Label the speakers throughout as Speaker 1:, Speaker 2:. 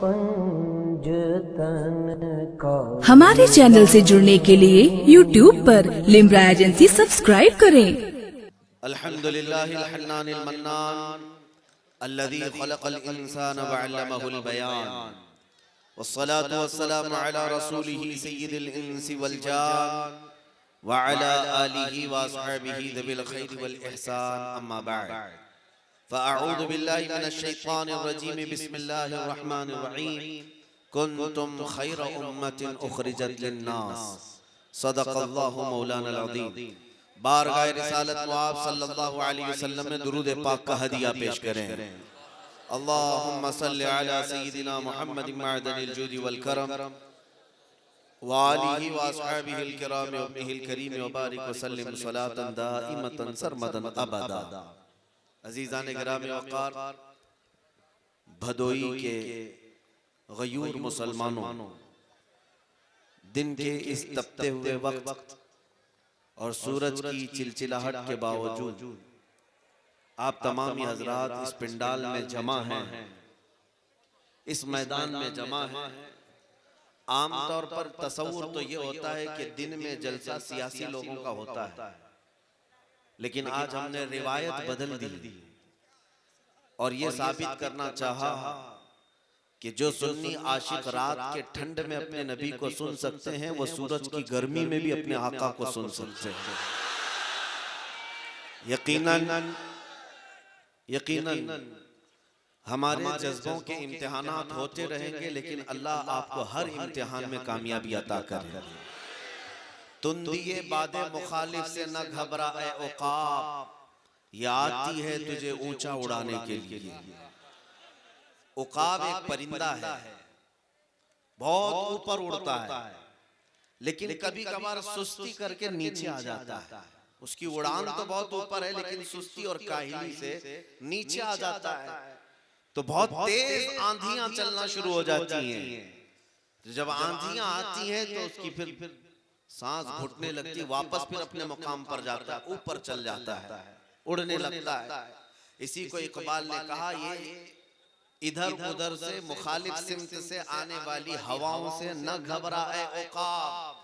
Speaker 1: पंजतन का।
Speaker 2: हमारे चैनल से जुड़ने के लिए YouTube पर लिम्रा एजेंसी सब्सक्राइब करें।
Speaker 3: अल्हम्दुलिल्लाहिल हन्नानिल मन्नान अल्लज़ी खलक़ल इंसान व अल्लमहुल बयान वस्सलातु वस्सलामु अला रसूलिही सय्यिदिल इंसी वल जान व अला आलिही व अस्हाबिही ज़िल खैरि वल इहसान अम्मा बअद फ़अऊज़ु बिल्लाहि मिनश शैतानिर रजीम बिस्मिल्लाहिर रहमानिर रहीम कुन्तुम खैरा उम्मतिन उखरिजत लिन्नास सदक़ल्लाहु मौलाना अज़ीम। बारगाह रिसालत मुआब सल्लल्लाहु अलैहि वसल्लम में दुरूद पाक का हदिया पेश करें। अल्लाहुम्मा सल्लि अला सय्यिदिना मुहम्मदिन मअदनिल जूदि वल करम व आलिहि व अस्हाबिहिल किराम व इब्निहिल करीम व बारिक व सल्लिम सलातन दाइमतन सरमदन अबदा। अजीज़ान गिरामी वक़ार, भदोई के गयूर मुसलमानों, दिन के इस तपते हुए वक्त और सूरज की चिलचिलाहट के बावजूद आप तमामी हजरात इस पिंडाल में जमा हैं, इस मैदान में जमा हैं। आमतौर पर तसव्वुर तो ये होता है कि दिन में जलसा सियासी लोगों का होता है, लेकिन आज हमने रिवायत बदल दी और ये साबित करना चाहा कि जो सुन्नी आशिक रात के ठंड में अपने नबी को सुन सकते हैं, वो सूरज की गर्मी में भी अपने आका को सुन सकते हैं। यकीनन हमारे जज्बों के इम्तिहानात होते रहेंगे, लेकिन अल्लाह आपको हर इम्तिहान में कामयाबी अता करे। तुंदिए बादे मुखालिफ से न घबरा ए उकाब, ये आती है तुझे ऊंचा उड़ाने के लिए। उकाब एक परिंदा है, बहुत ऊपर उड़ता है, लेकिन कभी कभार सुस्ती करके नीचे आ जाता है। उसकी उड़ान तो बहुत ऊपर है, लेकिन सुस्ती और काहिली से नीचे आ जाता है, तो बहुत तेज आंधियां चलना शुरू हो जाती हैं। तो जब आंधियां आती हैं तो उसकी फिर सांस घुटने लगती, वापस फिर अपने मुकाम पर जाता है, ऊपर चल जाता है, उड़ने लगता है। इसी को इकबाल ने कहा, ये इधर उधर से मुखालिफ सिमत से आने वाली हवाओं से न घबराए उकाब,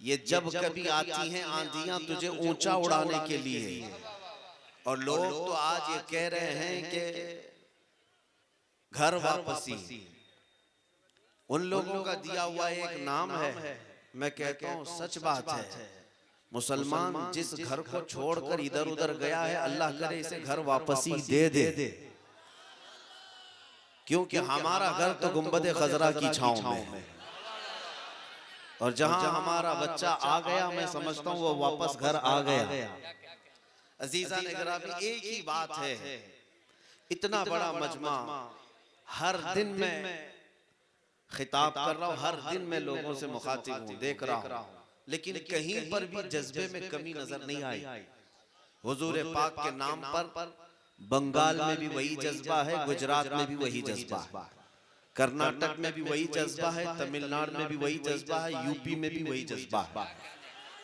Speaker 3: ये जब कभी आती हैं आंधियां तुझे ऊंचा उड़ाने के लिए। और लोग तो आज ये कह रहे हैं कि घर वापसी उन लोगों का दिया हुआ एक नाम है। मैं कहता हूं सच बात है, मुसलमान जिस घर को छोड़कर इधर उधर गया है, अल्लाह करे इसे घर वापसी दे दे, क्योंकि हमारा घर तो गुंबद खजरा की छांव में है, और जहां हमारा बच्चा आ गया, मैं समझता हूं वो वापस घर आ गया। अजीज़ान गिरामी, एक ही बात है, इतना बड़ा मजमा, हर दिन मैं खिताब कर रहा हूं, हर दिन मैं लोगों से मुखातिब हूं, देख रहा हूं, लेकिन कहीं पर भी जज्बे में कमी नजर नहीं आई। हुजूर पाक के नाम पर बंगाल में भी वही जज्बा है, गुजरात में भी वही जज्बा है, कर्नाटक में भी वही जज्बा है, तमिलनाडु में भी वही जज्बा है, यूपी में भी वही जज्बा है।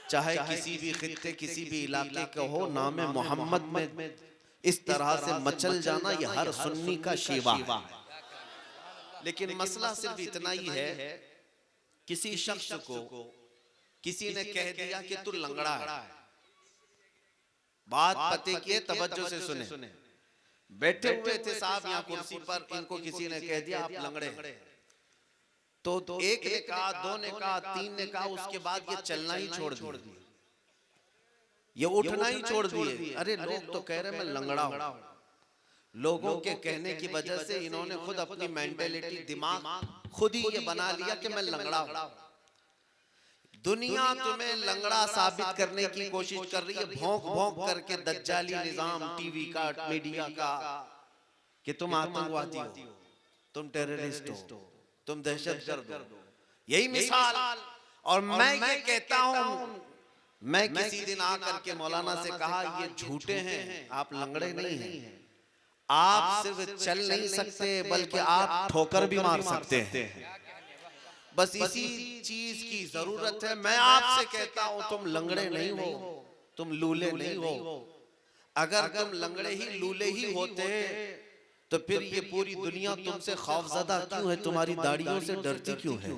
Speaker 3: चाहे किसी भी खित्ते किसी भी इलाके का हो, नाम मोहम्मद में इस तरह से मचल जाना ये हर सुन्नी का शेवा है। लेकिन मसला सिर्फ इतना ही है, किसी शख्स को किसी ने कह दिया कि तू लंगड़ा है। बात पते की तवज्जो से सुने। बैठे हुए थे साहब यहाँ कुर्सी पर, इनको किसी ने कह दिया आप लंगड़े हैं। तो एक ने कहा, दो ने कहा, तीन ने कहा, उसके बाद ये चलना ही छोड़ दिया, ये उठना ही छोड़ दिए। अरे लोग तो कह रहे मैं लंगड़ा हूं। लोगों के कहने की वजह से इन्होंने खुद अपनी मेंटेलिटी, दिमाग खुद ही ये बना लिया कि मैं लंगड़ा हूं। दुनिया तुम्हें लंगड़ा साबित करने की कोशिश कर रही है, भौंक भौंक करके, दज्जाली निजाम टीवी का, मीडिया का, कि तुम आतंकवादी हो, तुम टेररिस्ट हो, तुम दहशतगर्द हो। यही मिसाल। और मैं ये कहता हूं, मैं किसी दिन आकर के मौलाना से कहा ये झूठे हैं, आप लंगड़े नहीं हैं, आप सिर्फ चल नहीं सकते बल्कि आप ठोकर भी मार सकते हैं। बस इसी चीज की जरूरत है। मैं आपसे कहता हूं तुम लंगड़े नहीं हो, तुम लूले नहीं हो। अगर तुम लंगड़े ही लूले ही होते तो फिर ये पूरी दुनिया तुमसे खौफजदा क्यों है? तुम्हारी दाढ़ियों से डरती क्यों है?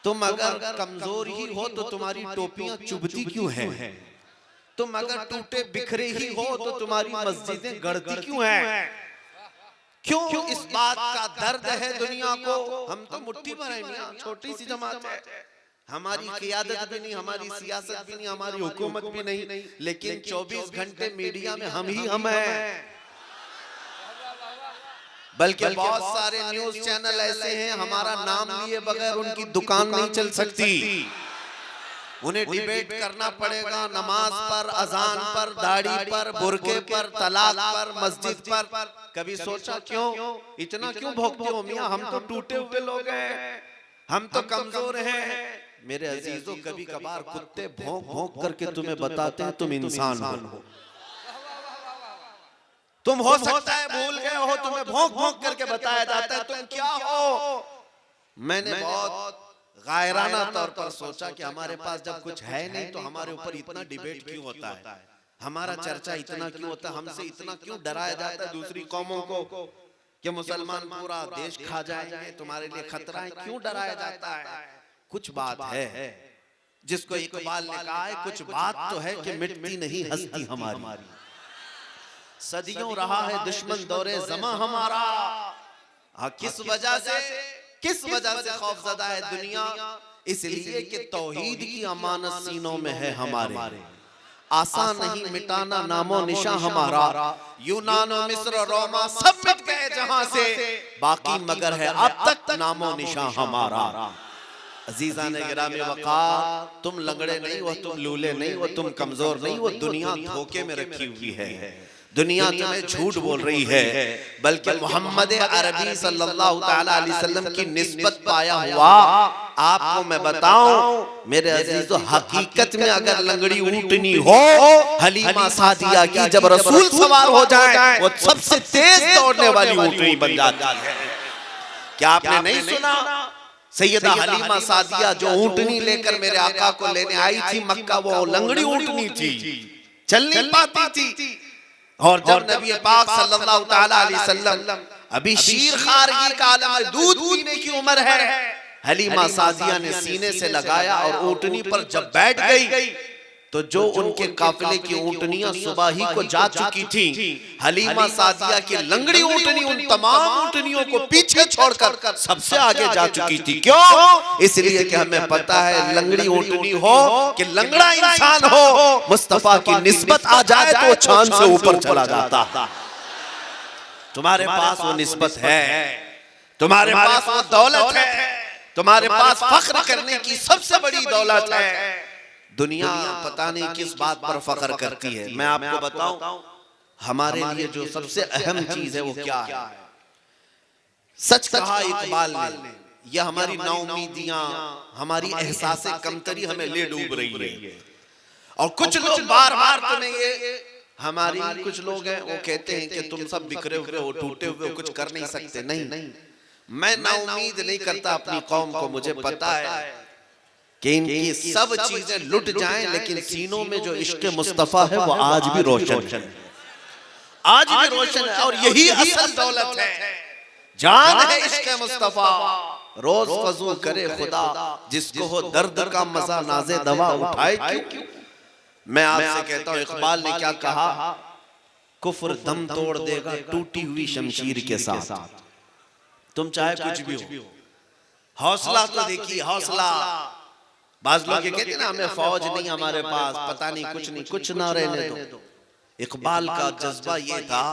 Speaker 3: तुम अगर कमजोर ही हो तो तुम्हारी टोपियां चुभती क्यों है? तुम अगर टूटे बिखरे ही हो तो तुम्हारी मस्जिदें गड़ती क्यों है? क्यों इस बात का दर्द है दुनिया को? हम तो मुट्ठी भर हैं मियां, छोटी सी जमात है, हमारी क़ियादत भी नहीं, हमारी सियासत भी नहीं, हमारी हुकूमत भी नहीं, लेकिन 24 घंटे मीडिया में हम ही हम हैं। बल्कि बहुत सारे न्यूज चैनल ऐसे हैं हमारा नाम लिए बगैर उनकी दुकान नहीं चल सकती। उन्हें डिबेट करना पड़ेगा नमाज पर, अजान पर, दाढ़ी पर, बुरके पर, तलाक पर, मस्जिद पर। कभी सोचा क्यों इतना क्यों भोगते हो मियां? हम तो टूटे हुए लोग हैं, हम तो कमजोर हैं। मेरे अजीजों, कभी कभार कुत्ते भौंक भौंक करके तुम्हें बताते हैं तुम इंसान हो। तुम हो सकता है भूल गए हो, तुम्हें भौंक भौंक करके बताया जाता है तुम क्या हो। मैंने बहुत गायराना तौर पर सोचा कि हमारे पास जब कुछ है नहीं तो हमारे ऊपर इतना डिबेट क्यों होता है, हमारा चर्चा इतना क्यों होता है, हमसे इतना क्यों डराया जाता है दूसरी कौमों को कि मुसलमान पूरा देश खा जाएंगे, तुम्हारे लिए खतरा है, क्यों डराया जाता है? कुछ बात है जिसको इकबाल ने कहा है, कुछ बात तो है कि मिटती नहीं हस्ती हमारी। सदियों रहा है दुश्मन दौरे ज़मा हमारा। किस वजह से खौफज़दा है दुनिया? इसलिए कि तौहीद की अमानत सीनों में है हमारे। आसान नहीं मिटाना नामो निशा हमारा। यूनान और मिस्र रोमा सब मिट गए जहां से, बाकी मगर है अब तक नामो निशा हमारा। अजीजा ने गिरामी वक़ार, तुम लंगड़े नहीं हो, तुम लूले नहीं हो, तुम कमजोर नहीं हो। दुनिया धोखे में रखी हुई है, दुनिया तुम्हें झूठ बोल रही है। बल्कि मोहम्मद अरबी सल्लल्लाहु तआला अलैहि वसल्लम की निस्बत पाया हुआ आपको मैं बताऊं मेरे अजीजों, हकीकत में अगर लंगड़ी ऊंटनी हो हलीमा सादिया की, जब रसूल सवार हो जाए वो सबसे तेज दौड़ने वाली ऊंटनी बन जाती है। क्या आपने नहीं सुना? सैयदा हलीमा सादिया जो ऊंटनी लेकर मेरे आका को लेने आई थी मक्का, वो लंगड़ी ऊंटनी थी, चल नहीं पाती थी। और जब नबी पाक सल्लल्लाहु तआला अलैहि वसल्लम अभी शीर खारगी का आलम है, दूध पीने की उम्र है, हलीमा सादिया ने सीने से लगाया और ऊंटनी पर जब बैठ गई तो जो उनके काफिले की ऊंटनियां सुबह ही को जा चुकी थी, हलीमा सादिया की लंगड़ी ऊंटनी उन तमाम ऊंटनियों को पीछे छोड़कर सबसे आगे जा चुकी थी। क्यों? इसलिए कि हमें पता है लंगड़ी ऊंटनी हो कि लंगड़ा इंसान हो, मुस्तफा की निस्बत आ जाए तो चांद से ऊपर चला जाता। तुम्हारे पास वो निस्बत है, तुम्हारे पास वो दौलत है, तुम्हारे पास फख्र करने की सबसे बड़ी दौलत है। दुनिया पता नहीं किस बात पर फख्र करती है। मैं आपको बताऊं हमारे लिए जो सबसे अहम चीज है वो क्या है? सच कहा इकबाल ने, ये हमारी नाउमीदियां, हमारी एहसास कमतरी हमें ले डूब रही है। और कुछ लोग बार बार तुम्हें ये, हमारी कुछ लोग हैं वो कहते हैं कि तुम सब बिखरे हुए हो, टूटे हुए हो, कुछ कर नहीं सकते। नहीं, मैं नाउमीद नहीं करता अपनी कौम को। मुझे पता है कि इनकी सब चीजें लुट जाएं, लेकिन सीनों में जो इश्क मुस्तफा है वो आज भी रोशन है, आज भी रोशन है। और यही असल दौलत है, जान है इश्क मुस्तफा। रोज फजू करे खुदा, जिसको हो दर्द का मजा नाज़े दवा उठाए क्यों। मैं आपसे कहता हूँ इकबाल ने क्या कहा, कुफ्र दम तोड़ देगा टूटी हुई शमशीर के साथ। तुम चाहे कुछ भी हो, हौसला तो देखिए, हौसला। बाज लोग ये कहते हैं ना हमें फौज नहीं, हमारे पास पता नहीं, कुछ नहीं, कुछ ना रहने दो। इकबाल का जज्बा ये था,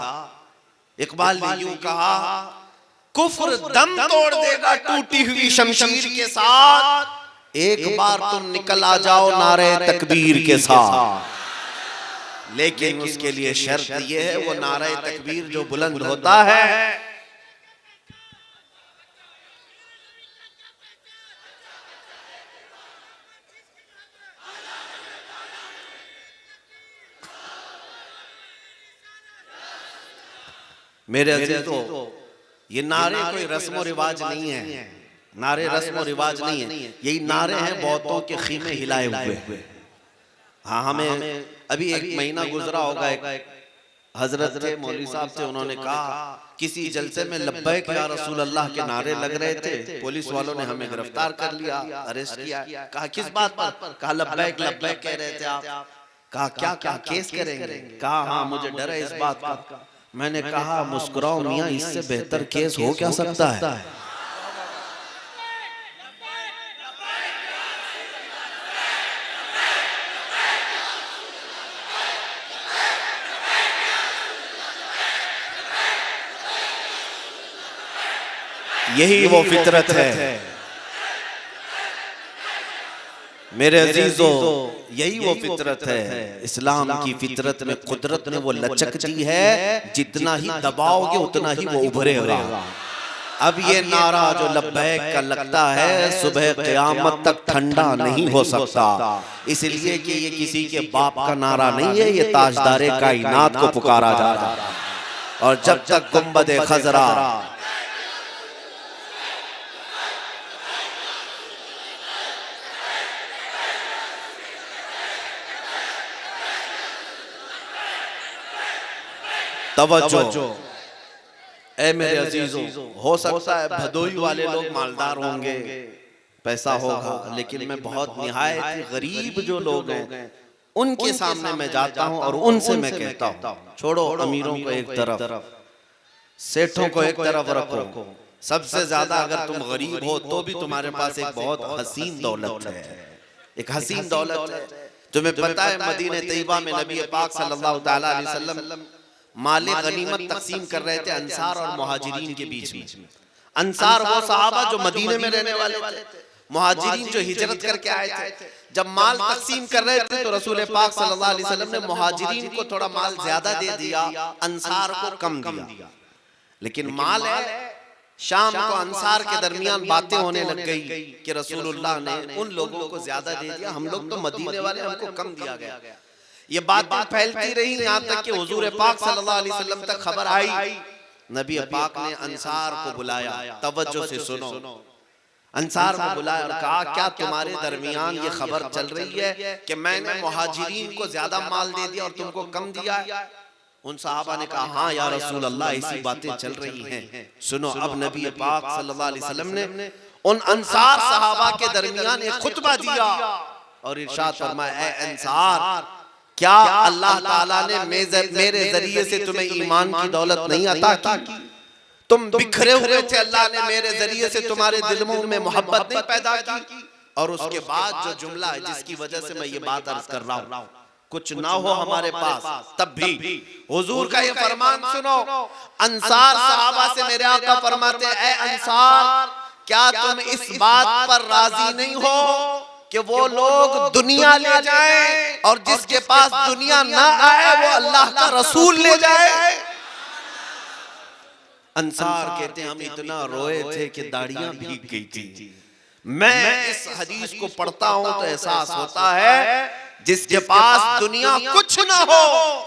Speaker 3: इकबाल ने यूं कहा, कुफ्र दम तोड़ देगा टूटी हुई शमशीर के साथ, एक बार तुम निकल आ जाओ नारे तकबीर के साथ। लेकिन उसके लिए शर्त ये है, वो नारे तकबीर जो बुलंद होता है मेरे अजीजों, ये नारे कोई रस्म रिवाज नहीं है, नारे रस्म रिवाज नहीं है, यही नारे हैं बहुतों के खीमे हिलाए हुए। हाँ, हमें अभी एक महीना गुजरा होगा, हजरत थे, मौलवी साहब थे, उन्होंने कहा किसी जलसे में लब्बैक या रसूल अल्लाह के नारे लग रहे थे, पुलिस वालों ने हमें गिरफ्तार कर लिया, अरेस्ट किया। कहा किस बात पर? कहा लब्बैक लब्बैक कह रहे थे आप। कहा क्या क्या केस करेंगे? कहा हाँ मुझे डर है इस बात का। मैंने कहा मुस्कुराओ मियाँ, इससे बेहतर केस हो क्या सकता है? यही वो फितरत है मेरे अजीजों, यही वो फितरत है। इस्लाम की फितरत में कुदरत ने वो लचक दी है, जितना ही दबाओगे उतना ही वो उभरेगा। अब ये नारा जो लब्बैक का लगता है, सुबह क़यामत तक ठंडा नहीं हो सकता, इसलिए कि ये किसी के बाप का नारा नहीं है, ये ताजदारे कायनात को पुकारा जा रहा है। और जब तक गुंबद खजरा तवज्जो, ऐ मेरे अजीजों, हो सकता है भदोई वाले लोग मालदार होंगे, पैसा होगा, लेकिन मैं बहुत निहायत गरीब जो लोग हैं उनके सामने मैं जाता हूं और उनसे मैं कहता हूं, छोड़ो अमीरों को एक तरफ, सेठों को एक तरफ रखो, सबसे ज्यादा अगर तुम गरीब हो तो भी तुम्हारे पास एक बहुत हसीन दौलत है, एक हसीन दौलत है। तुम्हें पता है मदीने तैयबा में नबी पाक सल्लल्लाहु तआला अलैहि वसल्लम माले गनीमत तकसीम कर रहे थे अंसार और मुहाजिरीन के बीच में। अंसार वो सहाबा जो मदीने में रहने वाले थे, मुहाजिरीन जो हिजरत करके आए थे। जब माल तकसीम कर रहे थे तो रसूल पाक सल्लल्लाहु अलैहि वसल्लम ने मुहाजिरीन को थोड़ा माल ज्यादा दे दिया, अंसार को कम दिया। लेकिन माल है, शाम को अंसार के दरमियान बातें होने लग गई कि रसूलुल्लाह ने उन लोगों को ज्यादा दे दिया, हम लोग तो मदीने वाले, हमको कम दिया गया। ये बातें फैलती रही यहाँ तक कि हुजूर पाक सल्लल्लाहु अलैहि वसल्लम तक खबर आई। नबी पाक ने अंसार को बुलाया, तवज्जो से सुनो, अंसार को बुलाया और कहा क्या तुम्हारे दरमियान ये खबर चल रही है कि मैंने मुहाजिरीन को ज्यादा माल दे दिया और तुमको कम दिया? उन सहाबा ने कहा हाँ या रसूल अल्लाह, ऐसी बातें चल रही हैं। सुनो, अब नबी पाक सल्लल्लाहु अलैहि वसल्लम ने उन अंसार सहाबा के दरमियान एक खुतबा दिया और इरशाद फरमाया, ऐ अंसार, क्या अल्लाह ताला ने मेरे जरिए से तुम्हें ईमान की दौलत नहीं अता की? तुम बिखरे हुए थे, अल्लाह ने मेरे जरिए से तुम्हारे दिलों में मोहब्बत नहीं पैदा की? और उसके बाद जो जुमला है जिसकी वजह से मैं ये बात अर्ज कर रहा हूँ, कुछ ना हो हमारे पास तब भी हुजूर का ये फरमान सुनो। अंसार सहाबा से मेरे आका फरमाते, ऐ अंसार, क्या तुम इस बात पर राजी नहीं हो कि वो लोग दुनिया ले जाएं और जिसके पास दुनिया ना आए वो अल्लाह का रसूल ले जाए? अंसार कहते हैं हम इतना रोए थे कि दाढ़ियां भीग गई थी। मैं इस हदीस को पढ़ता हूं तो एहसास होता है जिसके पास दुनिया कुछ ना हो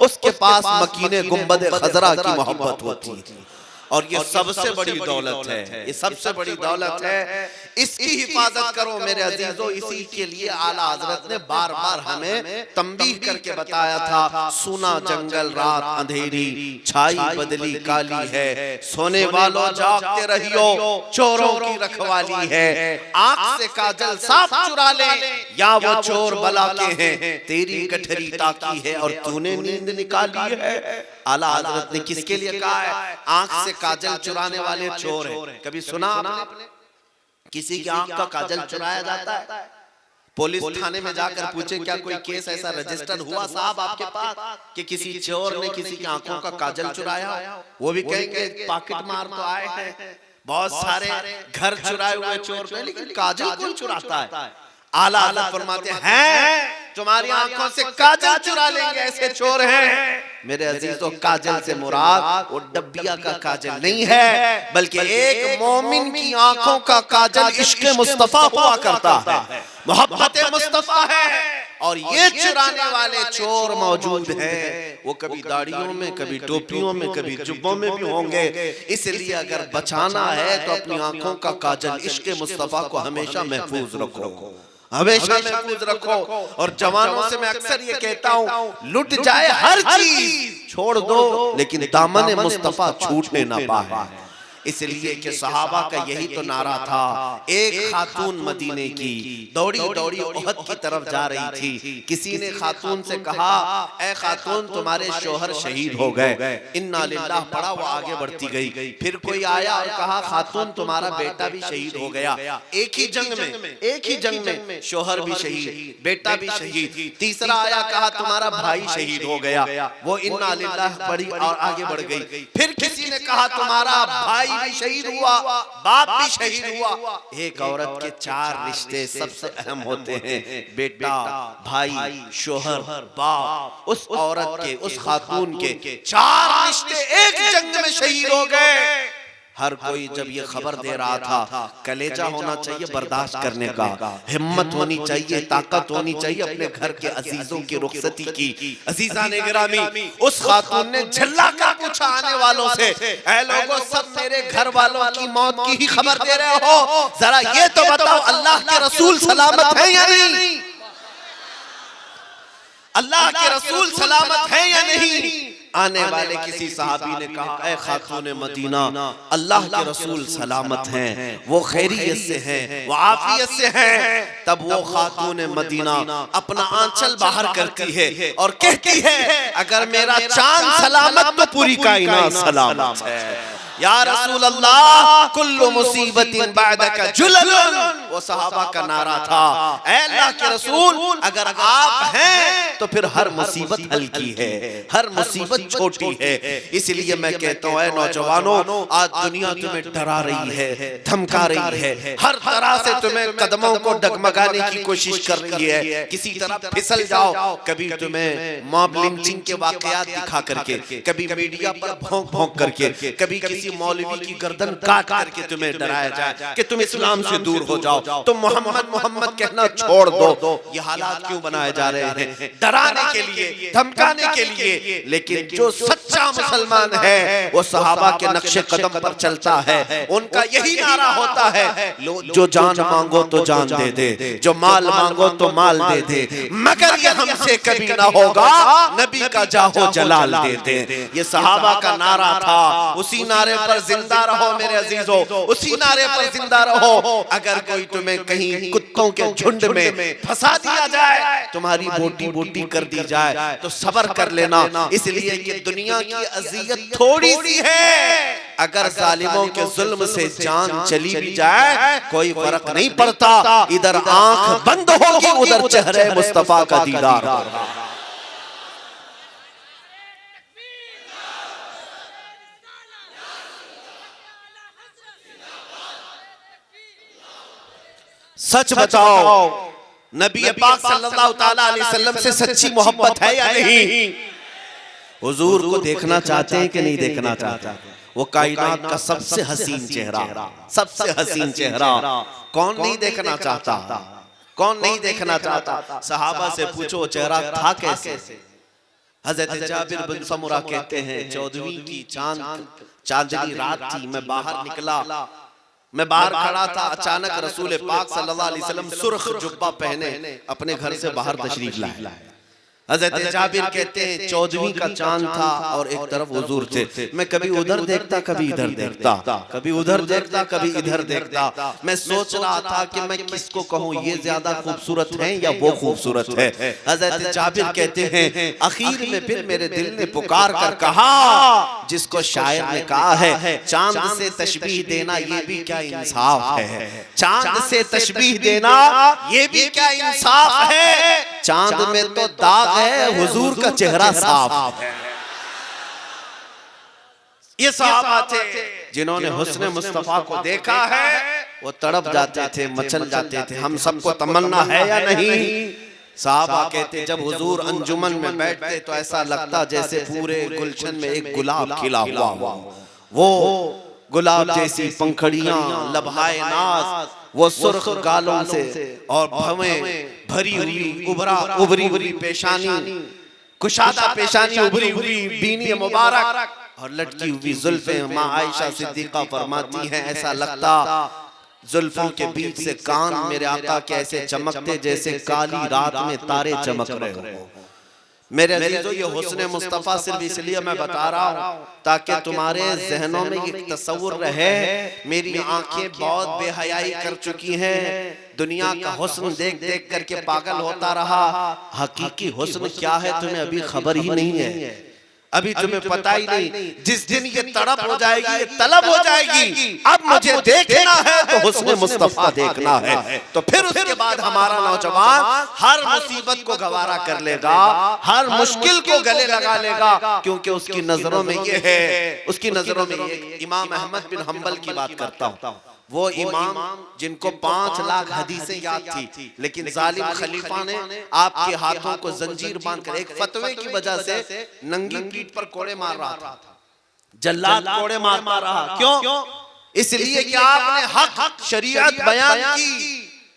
Speaker 3: उसके पास मकीने गुंबद खजरा की मोहब्बत होती है। और ये सबसे बड़ी दौलत है, ये सबसे बड़ी दौलत है, इसकी हिफाजत करो मेरे अजीजों। इसी के लिए आला हजरत ने बार बार हमें तंबीह करके बताया था, सुना जंगल रात अंधेरी, छाई बदली काली है, सोने वालों जागते रहियो, चोरों की रखवाली है, आंख से काजल साफ चुरा ले या वो चोर बला के हैं, तेरी गठरी ताकी है और तूने नींद निकाली है। आला हजरत ने किसके लिए कहा है? आंख से काजल चुराने वाले चोर हैं। कभी सुना आपने किसी की आंख का काजल चुराया जाता है? पुलिस थाने में जाकर पूछे क्या कोई केस ऐसा रजिस्टर हुआ साहब आपके पास कि किसी चोर ने किसी की आंखों का काजल चुराया? वो भी कहेंगे पॉकेट मार तो आए हैं, बहुत सारे घर चुराए हुए चोर पे, लेकिन काजल कौन चुराता है? आला हजरत फरमाते हैं तुम्हारी आंखों से काजल चुरा लेंगे ऐसे चोर हैं। मेरे अजीजों, काजल से मुराद वो डब्बिया का काजल नहीं है, बल्कि एक मोमिन की आंखों का काजल इश्क मुस्तफा हुआ करता है, मोहब्बत मुस्तफा है। और ये चुराने वाले चोर मौजूद हैं, वो कभी दाढ़ियों में, कभी टोपियों में, कभी जुब्बों में भी होंगे। इसलिए अगर बचाना है तो अपनी आंखों का काजल इश्क मुस्तफा को हमेशा महफूज रखो, हमेशा महफूज रखो। और जवानों से मैं अक्सर ये कहता हूँ, लुट जाए हर चीज छोड़ दो, लेकिन दामन मुस्तफा छूटने ना पाए। इसलिए कि सहाबा का यही तो नारा था। एक खातून मदीने की दौड़ी दौड़ी उहद की तरफ जा रही थी। किसी ने खातून से कहा, ए खातून तुम्हारे शोहर शहीद हो गए। इन्ना लिल्लाह पड़ा, वो आगे बढ़ती गई। फिर कोई आया और कहा, खातून तुम्हारा बेटा भी शहीद हो गया। एक ही जंग में शोहर भी शहीद, बेटा भी शहीद। तीसरा आया, कहा तुम्हारा भाई शहीद हो गया। वो इन्ना लिल्लाह पड़ी और आगे बढ़ गई। फिर किसी ने कहा, तुम्हारा भाई भी शहीद हुआ, बाप भी शहीद हुआ। एक औरत के 4 रिश्ते सबसे अहम होते हैं, बेटा, भाई, शोहर, बाप। उस औरत के, उस खातून के 4 रिश्ते एक जंग में शहीद हो गए। हर कोई जब ये खबर दे रहा था, कलेजा होना चाहिए बर्दाश्त करने का, हिम्मत होनी चाहिए, ताकत होनी चाहिए अपने घर के अजीजों की रुखसती की। अजीजा ने गिरामी, उस खातून ने झल्ला कर पूछा आने वालों से, ऐ लोगों, सब मेरे घर वालों की मौत की ही खबर दे रहे हो, जरा ये तो बताओ अल्लाह के रसूल सलामत है या नहीं? अल्लाह के रसूल सलामत है या नहीं? आने वाले किसी सहाबी ने कहा, ऐ खातून मदीना, अल्लाह के रसूल सलामत हैं, वो खैरियत से हैं, वो आफियत से हैं। तब वो खातून मदीना अपना आंचल बाहर करती है और कहती है, अगर मेरा चांद सलामत तो पूरी कायनात सलामत है। या रसूल अल्लाह, कुल्लु मुसीबतिन बादका जुललुन। वो सहाबा का नारा था, ऐ अल्लाह के रसूल, अगर आप हैं तो फिर हर मुसीबत हल्की है, हर मुसीबत छोटी है। इसलिए मैं कहता हूँ, ऐ नौजवानों, आज दुनिया तुम्हें डरा रही है, धमका रही है, हर तरह से तुम्हें कदमों को डगमगाने की कोशिश कर रही है। किसी तरह फिसल जाओ, कभी तुम्हें मॉब लिंचिंग के वाकयात दिखा करके, कभी मीडिया पर भौंक भौंक करके, कभी किसी मौलवी की गर्दन काट करके तुम्हें डराया जाए कि तुम इस्लाम से दूर हो जाओ, तुम मोहम्मद मोहम्मद कहना छोड़ दो। ये हालात क्यों बनाए जा रहे हैं? डराने के लिए, धमकाने के लिए। लेकिन जो सच्चा मुसलमान है वो सहाबा के नक्शे कदम पर चलता है। उनका यही नारा होता है, जो जान मांगो तो जान दे दे, जो माल मांगो तो माल दे दे, मगर ये हमसे कभी ना होगा, नबी का जाहो जलाल दे दे। ये सहाबा का नारा था। उसी नारे पर जिंदा रहो मेरे अजीजों, उसी नारे पर जिंदा रहो। अगर कोई तुम्हें कहीं कुत्तों के झुंड में फंसा दिया जाए, तुम्हारी बोटी बोटी कर दी जाए, तो सब्र कर लेना। इसलिए कि दुनिया की अजियत थोड़ी सी है। अगर जालिमों के जुल्म से जान चली भी जाए, कोई फर्क नहीं पड़ता। इधर आंख बंद होगी, उधर चेहरे मुस्तफा का दीदार होगा। सच बताओ, नबी पाक सल्लल्लाहु ताला अलैहि वसल्लम से सच्ची मोहब्बत है या नहीं? हुजूर को देखना चाहते हैं कि नहीं देखना चाहते? वो कायनात का सबसे हसीन चेहरा, सबसे हसीन चेहरा, कौन नहीं देखना चाहता? कौन नहीं देखना चाहता? सहाबा से पूछो चेहरा था कैसे? हजरत जाबिर बिन समुरा कहते हैं, 14वीं की चांदनी रात थी, मैं बाहर निकला, मैं बाहर खड़ा था, अचानक रसूल पाक सल्लल्लाहु अलैहि वसल्लम सुर्ख जुब्बा पहने अपने घर से बाहर तशरीफ लाए। हज़रत जाबिर कहते हैं 14वीं का चांद था और एक तरफ हुजूर थे। मैं कभी उधर देखता, कभी इधर देखता, कभी उधर देखता, कभी इधर देखता। मैं सोच रहा था कि मैं किसको कहूँ, ये ज्यादा खूबसूरत है या वो खूबसूरत है। हज़रत जाबिर कहते हैं आखिर में फिर मेरे दिल ने पुकार कर कहा, जिसको शायर ने कहा है चांद से तशबीह देना ये भी क्या इंसाफ है, चांद से तशबीह देना ये भी क्या इंसाफ है। चांद में तो दाग है, हुजूर का चेहरा साफ है। ये सहाबा थे जिन्होंने हुस्न मुस्तफा को देखा है, वो तड़प जाते थे, मचल जाते थे। हम सबको तमन्ना है या नहीं? सहाबा कहते जब हुजूर अंजुमन में बैठते तो ऐसा लगता जैसे पूरे गुलशन में एक गुलाब खिला हुआ हो। वो गुलाब जैसी पंखड़ियां, लबहाए नाज, वो सुर्ख गालों से और भवें भरी हुई उभरी हुई पेशानी, कुशादा पेशानी, उभरी हुई बीनी मुबारक और लटकी हुई जुल्फे। माँ आयशा सिद्दीका फरमाती हैं ऐसा लगता जुल्फों के बीच से कान मेरे आका के ऐसे चमकते जैसे काली रात में तारे चमक रहे हो। मेरे अजीजों, ये हुस्न मुस्तफ़ा सिर्फ इसलिए मैं बता रहा हूँ ताकि तुम्हारे जहनों में एक तस्वुर रहे। मेरी आंखें बहुत बेहयाई कर चुकी हैं, दुनिया का हुस्न देख देख करके पागल होता रहा। हकीकी हुस्न क्या है तुम्हें अभी खबर ही नहीं है, अभी तुम्हें पता ही नहीं। जिस दिन ये तड़प हो जाएगी, ये तलब हो जाएगी, अब मुझे देखना है तो हुस्न मुस्तफा देखना है, तो फिर उसके बाद हमारा नौजवान हर मुसीबत को गवारा कर लेगा, हर मुश्किल को गले लगा लेगा, क्योंकि उसकी नजरों में ये है, उसकी नजरों में ये। इमाम अहमद बिन हंबल की बात करता हूँ, वो इमाम जिनको 5 लाख हदीसें याद थी, लेकिन जालिम खलीफा ने आपके हाथों को जंजीर बांधकर एक फतवे की वजह से नंगी पीठ पर कोड़े मार रहा था। जल्लाद कोड़े मारता रहा, क्यों? इसलिए कि आपने हक शरीयत बयान की,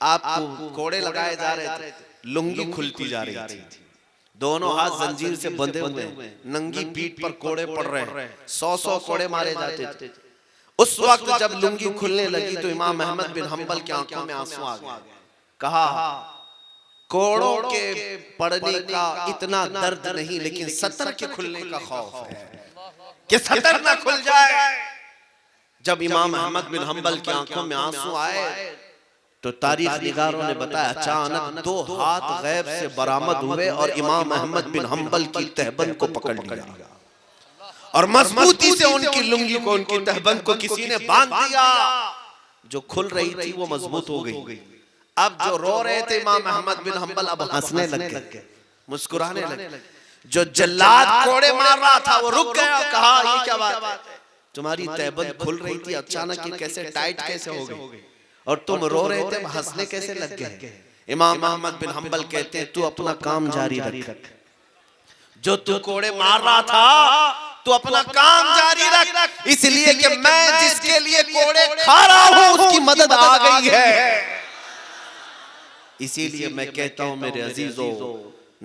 Speaker 3: आपको कोड़े लगाए जा रहे थे, लुंगी खुलती जा रही थी, दोनों हाथ जंजीर से बंधे हुए, नंगी पीठ पर कोड़े पड़ रहे, 100 कोड़े मारे जाते थे। उस वक्त जब लुंगी खुलने लगी तो इमाम अहमद बिन हंबल की आंखों में आंसू आ गए। कहा, कोड़ों के पड़ने का इतना दर्द नहीं, लेकिन सतर के खुलने का खौफ है कि सतर ना खुल जाए। जब इमाम अहमद बिन हंबल की आंखों में आंसू आए तो तारीख निगारों ने बताया अचानक 2 हाथ गैब से बरामद हुए और इमाम अहमद बिन हंबल की तहबंद को पकड़ लिया और मजबूती से उनकी लुंगी को, उनकी तहबंद को किसी ने बांध दिया। जो खुल रही थी वो मजबूत हो गई। अब जो रो रहे थे इमाम अहमद बिन हंबल अब हंसने लग गए, मुस्कुराने लगे। जो जल्लाद कोड़े मार रहा था वो रुक गया, कहा ये क्या बात है, तुम्हारी तहबंद खुल रही थी, अचानक ये कैसे टाइट कैसे हो गई, और तुम रो रहे थे, हंसने कैसे लग गए। इमाम अहमद बिन हंबल कहते हैं, तू अपना काम जारी रख, जो तू कोड़े मार रहा था तू अपना काम जारी रख, इसलिए कि मैं जिसके लिए कोड़े खा रहा हूं उसकी मदद आ गई है। इसीलिए मैं कहता हूं मेरे अजीजों,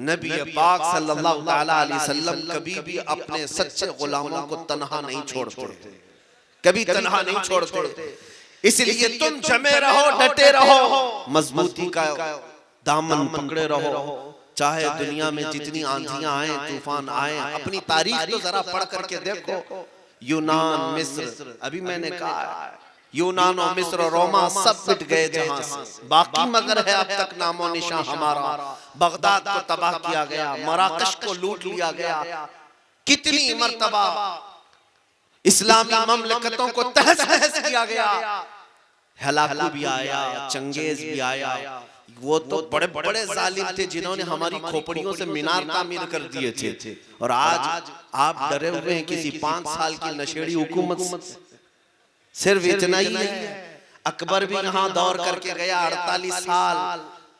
Speaker 3: नबी पाक सल्लल्लाहु अलैहि वसल्लम कभी भी अपने सच्चे गुलामों को तन्हा नहीं छोड़ते, कभी तन्हा नहीं छोड़ते। इसलिए तुम जमे रहो, डटे रहो, मजबूती का दामन पकड़े रहो, चाहे दुनिया में जितनी आंधियां आए, तूफान आए। अपनी तारीख तो जरा पढ़ करके देखो, यूनान, मिस्र, अभी मैंने कहा यूनान और मिस्र और रोमा सब मिट गए जहां से, बाकी मगर है अब तक नामो निशान हमारा। बगदाद को तबाह किया गया, मराकश को लूट लिया गया, कितनी मर्तबा इस्लामी ममलकतों को तहस नहस किया गया, हलाकू भी आया, चंगेज भी आया। वो तो बड़े बड़े जालिम थे जिन्होंने हमारी खोपड़ियों से मीनार तामीर कर दिए थे, और आज आप डरे हुए हैं किसी 5 साल की नशेड़ी हुकूमत से। सिर्फ इतना ही है, अकबर भी यहाँ दौर करके गया 48 साल,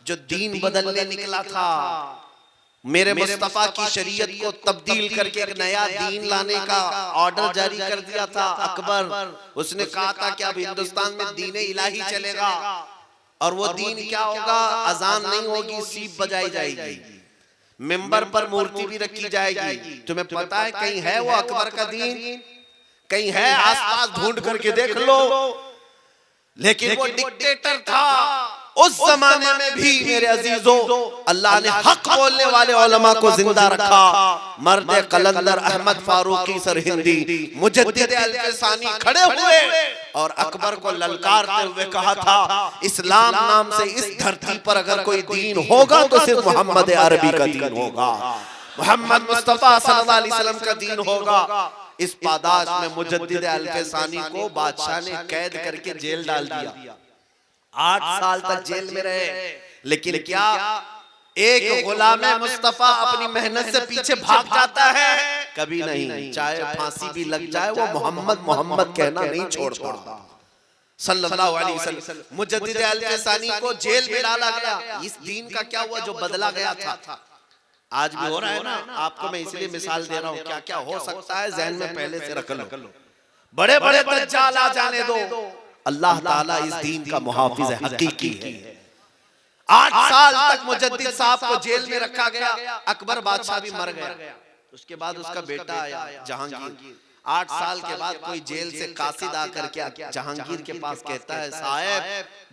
Speaker 3: जो दीन बदलने निकला था, मेरे मुस्तफा की शरीयत को तब्दील करके एक नया दीन लाने का ऑर्डर जारी कर दिया था अकबर। उसने कहा था कि अब हिंदुस्तान में दीन इलाही चलेगा, और वो दीन क्या होगा, अजान नहीं होगी, सीप बजाई जाएगी, मिंबर पर मूर्ति भी रखी जाएगी। तुम्हें पता है कहीं है वो अकबर का दीन? कहीं है? आसपास ढूंढ करके देख लो। लेकिन वो डिक्टेटर था। उस जमाने में भी मेरे अजीजों अल्लाह ने हक बोलने वाले उलमा को जिंदा रखा। मर्द कलंदर अहमद फारूकी सरहिंदी मुजद्दिद अल-फसानी खड़े हुए और अकबर को ललकारते हुए कहा था, इस्लाम नाम से इस धरती पर अगर कोई दीन होगा तो सिर्फ मोहम्मद अरबी का दीन होगा, मोहम्मद मुस्तफा सल्लल्लाहु अलैहि वसल्लम का दीन होगा। इस पादाश में मुजद्दिद अल-फसानी को बादशाह ने कैद करके जेल डाल दिया। 8 साल तक जेल में रहे, लेकिन क्या एक गुलाम मुस्तफा अपनी मेहनत से पीछे भाग जाता है? कभी नहीं। चाहे फांसी भी लग जाए वो मोहम्मद मोहम्मद कहना नहीं छोड़ता सल्लल्लाहु अलैहि वसल्लम। मुजद्दिद अल-फसानी को जेल में डाला गया। इस दीन का क्या हुआ जो बदला गया था? आज भी हो रहा है ना। आपको मैं इसलिए मिसाल दे रहा हूँ, क्या क्या हो सकता है जहन में पहले से रख लो। बड़े बड़े दज्जाल आ जाने दो, अल्लाह ताला इस दीन का मुहाफिज है, हकीकी है। 8 साल तक मुजद्दिद साहब को जेल में रखा गया। अकबर बादशाह भी मर गया। उसके बाद उसका बेटा आया जहांगीर। 8 साल के बाद कोई जेल से कासिद आकर के जहांगीर के पास कहता है, साहब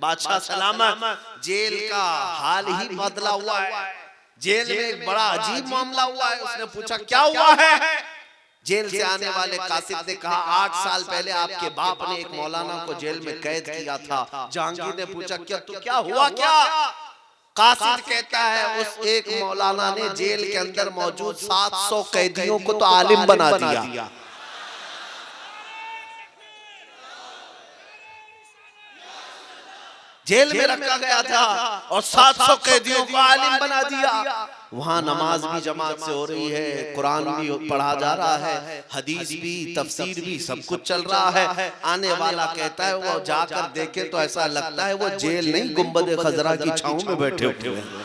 Speaker 3: बादशाह सलामत, जेल का हाल ही बदला हुआ है, जेल में एक बड़ा अजीब मामला हुआ है। उसने पूछा क्या हुआ है? जेल से आने वाले कासिद ने कहा, 8 साल पहले आपके बाप ने एक मौलाना को जेल में कैद किया था। जहांगीर ने पूछा क्या हुआ क्या? कासिद कहता है, उस एक मौलाना ने जेल के अंदर मौजूद 700 कैदियों को तो आलिम बना दिया। जेल में रखा गया था और 700 कैदियों को आलिम बना दिया। वहां नमाज भी जमात से हो रही है, कुरान भी पढ़ा जा रहा है, हदीस भी, तफसीर भी, सब कुछ चल रहा है। आने वाला कहता है वो जाकर देखे तो ऐसा लगता है वो जेल नहीं, गुंबद खजरा की छांव में बैठे हुए हैं।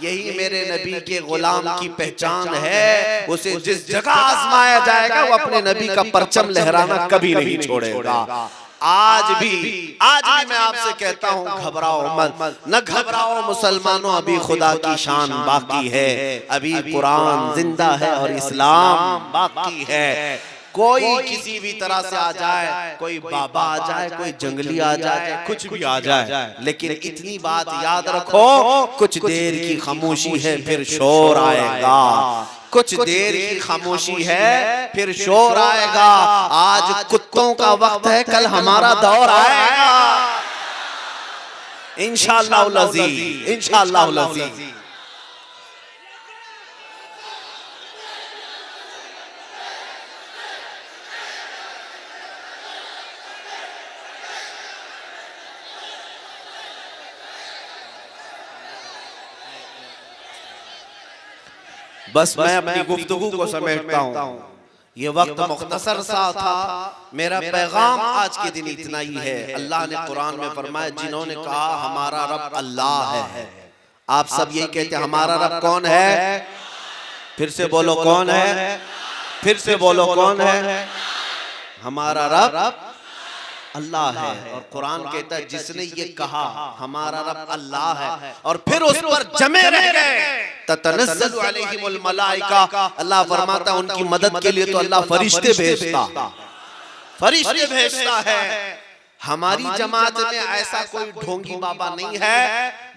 Speaker 3: यही मेरे नबी के गुलाम की पहचान है। उसे जिस जगह आजमाया जाएगा वो अपने नबी का परचम लहराना कभी नहीं छोड़ेगा। आज भी मैं आपसे कहता हूँ, घबराओ मत, न घबराओ मुसलमानों, अभी खुदा की शान बाकी है, अभी कुरान जिंदा है और इस्लाम बाकी है। कोई किसी भी तरह से आ जाए, कोई बाबा आ जाए, कोई जंगली आ जाए, कुछ भी आ जाए, लेकिन इतनी बात याद रखो, कुछ देर की खामोशी है फिर शोर आएगा। कुछ देर की खामोशी है फिर शोर आएगा। आज कुत्तों का वक्त है, कल हमारा दौर आएगा। इंशाअल्लाह अज़ीज़, इंशाअल्लाह अज़ीज़। बस मैं अपनी गुफ्तगू को समेटता हूँ। ये वक्त मुख्तसर सा था, मेरा पैगाम आज के दिन इतना ही है। अल्लाह ने कुरान में फरमाया, जिन्होंने कहा हमारा रब अल्लाह है, आप सब यही कहते हैं हमारा रब कौन है? फिर से बोलो कौन है? फिर से बोलो कौन है? हमारा रब अल्लाह है। और कुरान कहता है जिसने ये कहा हमारा रब अल्लाह है और फिर उस पर जमे रह गए, ततनज़्ज़लु अलैहिमुल मलाइका, अल्लाह फरमाता है उनकी मदद के लिए तो अल्लाह फरिश्ते भेजता है। हमारी जमात में ऐसा कोई ढोंगी बाबा नहीं है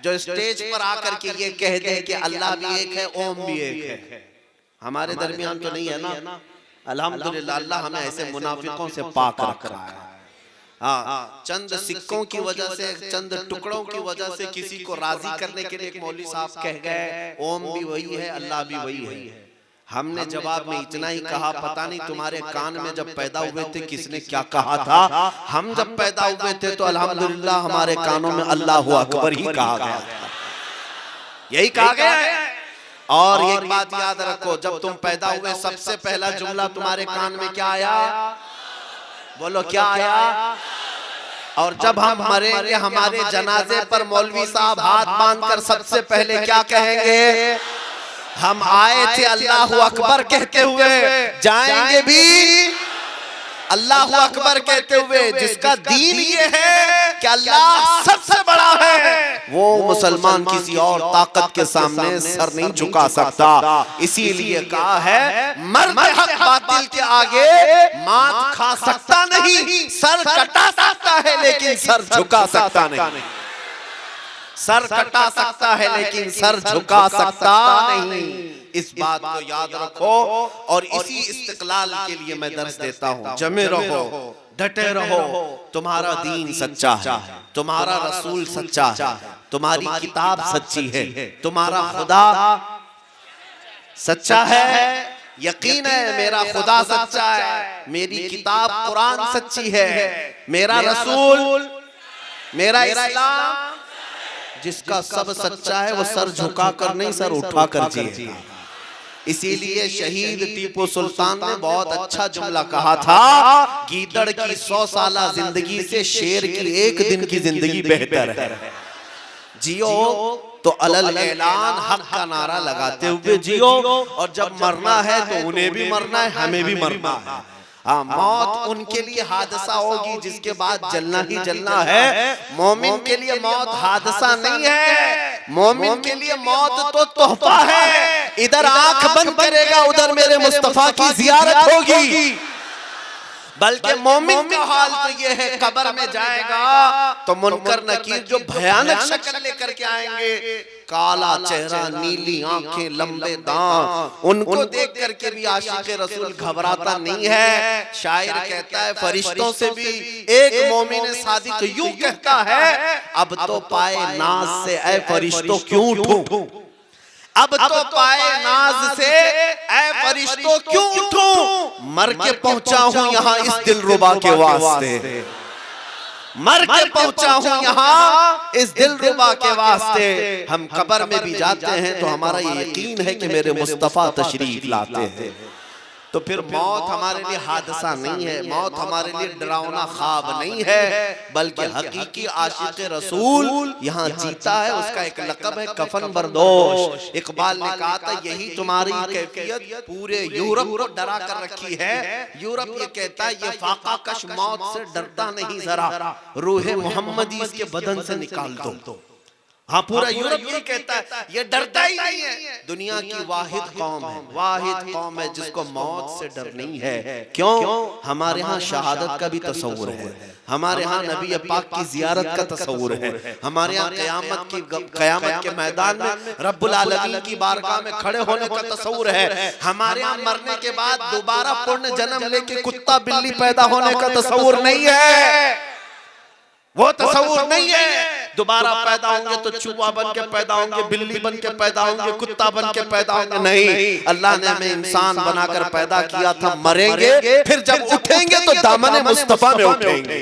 Speaker 3: जो स्टेज पर आकर के ये कह दे कि अल्लाह भी एक है, ओम भी एक है। हमारे दरमियान तो नहीं है ना, अल्हम्दुलिल्लाह। अल्लाह हमें ऐसे मुनाफिकों से पाक रख रहा है। हाँ, चंद सिक्कों की वजह से, चंद टुकड़ों की वजह से किसी को राजी करने के लिए एक मौलवी साहब कह गए ओम भी वही है, अल्लाह भी वही है। हमने जवाब में इतना ही कहा, पता नहीं तुम्हारे कान में जब पैदा हुए थे किसने क्या कहा था। हम जब पैदा हुए थे तो अल्हम्दुलिल्लाह हमारे कानों में अल्लाहु अकबर ही कहा गया था, यही कहा गया है। और एक बात याद रखो, जब तुम पैदा हुए सबसे पहला जुमला तुम्हारे कान में क्या आया? बोलो क्या आया? और जब हम मरेंगे हमारे जनाजे पर मौलवी साहब हाथ बांधकर सबसे पहले क्या कहेंगे? हम आए थे अल्लाहु अकबर कहते हुए, जाएंगे भी अल्लाहु अकबर कहते हुए। जिसका दीन ये है कि अल्लाह सबसे बड़ा है, वो मुसलमान किसी और ताकत के सामने सर नहीं झुका सकता। इसीलिए कहा है मर्द हक बातिल के आगे मात खा सकता नहीं, सर कटा सकता है लेकिन सर झुका सकता नहीं। सर कटा सकता है लेकिन सर झुका सकता नहीं। इस बात को याद रखो और इसी इस्तिक़लाल के लिए मैं दर्स देता हूँ। जमे रहो, डटे रहो, तुम्हारा दीन सच्चा है, तुम्हारा रसूल सच्चा है, तुम्हारी किताब सच्ची है, तुम्हारा खुदा सच्चा है। यकीन है मेरा खुदा सच्चा है, मेरी किताब कुरान सच्ची है, मेरा रसूल, मेरा इस्लाम, जिसका सब सच्चा है वो सर झुका कर नहीं सर उठा कर जिएगा। इसीलिए शहीद टीपू सुल्तान ने बहुत अच्छा जुमला कहा था, गीदड़ की 100 साला जिंदगी से शेर की एक दिन की जिंदगी बेहतर है। जियो तो अलल ऐलान हक का नारा लगाते हुए जियो, और जब मरना है तो उन्हें भी मरना है, हमें भी मरना है। हाँ, मौत उनके लिए हादसा होगी जिसके बाद जलना ही जलना है। मोमिन के लिए मौत हादसा नहीं है, मोमिन के लिए मौत तो तोहफा है। इधर आंख बंद करेगा उधर मेरे मुस्तफा की जियारत होगी। बल्कि मोमिन का हाल तो ये है, कब्र में जाएगा तो मुनकर नकीर जो भयानक शक्ल लेकर के आएंगे, काला चेहरा, नीली आंखें, लंबे दांत, उनको देख करके भी आशिक रसूल घबराता नहीं है। शायर कहता है फरिश्तों से भी एक मोमिन सादिक यूं कहता है, अब तो पाए नाज से ऐ फरिश्तों क्यों उठूं, अब तो पाए नाज से ऐ फरिश्तों क्यों उठूं, मर के पहुंचा हूं यहाँ इस दिलरुबा के वास्ते, मर के पहुंचा हूं यहाँ इस दिलरुबा के वास्ते। हम कब्र में भी जाते हैं तो हमारा ये यकीन है कि मेरे मुस्तफा तशरीफ लाते हैं। तो फिर मौत हमारे लिए हादसा नहीं है, मौत हमारे लिए डरावना ख्वाब नहीं है, बल्कि हकीकी आशिक रसूल यहाँ जीता है। उसका एक लक़ब है कफन बरदोश। इकबाल ने कहा था यही तुम्हारी कैफियत पूरे यूरोप को डरा कर रखी है। यूरोप ये कहता है ये फाका कश मौत से डरता नहीं जरा, रूहे मोहम्मदी इसके बदन से निकाल दो। हाँ, पूरा यूरोप ये कहता है ये डरता ही नहीं है। दुनिया की वाहिद कौम है, वाहिद कौम है जिसको मौत से डर नहीं है। क्यों? हमारे यहाँ शहादत का भी तस्वुर है, हमारे यहाँ नबी पाक की जियारत का तस्वुर है, हमारे यहाँ क़यामत के मैदान में रब्बुल आलमीन की बारगाह में खड़े होने का तस्वुर है, हमारे यहाँ मरने के बाद दोबारा पूर्ण जन्म लेके कुत्ता बिल्ली पैदा होने का तस्वुर नहीं है, वो तस्वुर नहीं है। दोबारा पैदा होंगे तो चूहा बन के पैदा होंगे, बिल्ली बन के पैदा होंगे, कुत्ता बन के पैदा होंगे, नहीं। अल्लाह ने हमें इंसान बनाकर पैदा किया था, मरेंगे फिर जब उठेंगे तो दामन मुस्तफा में उठेंगे।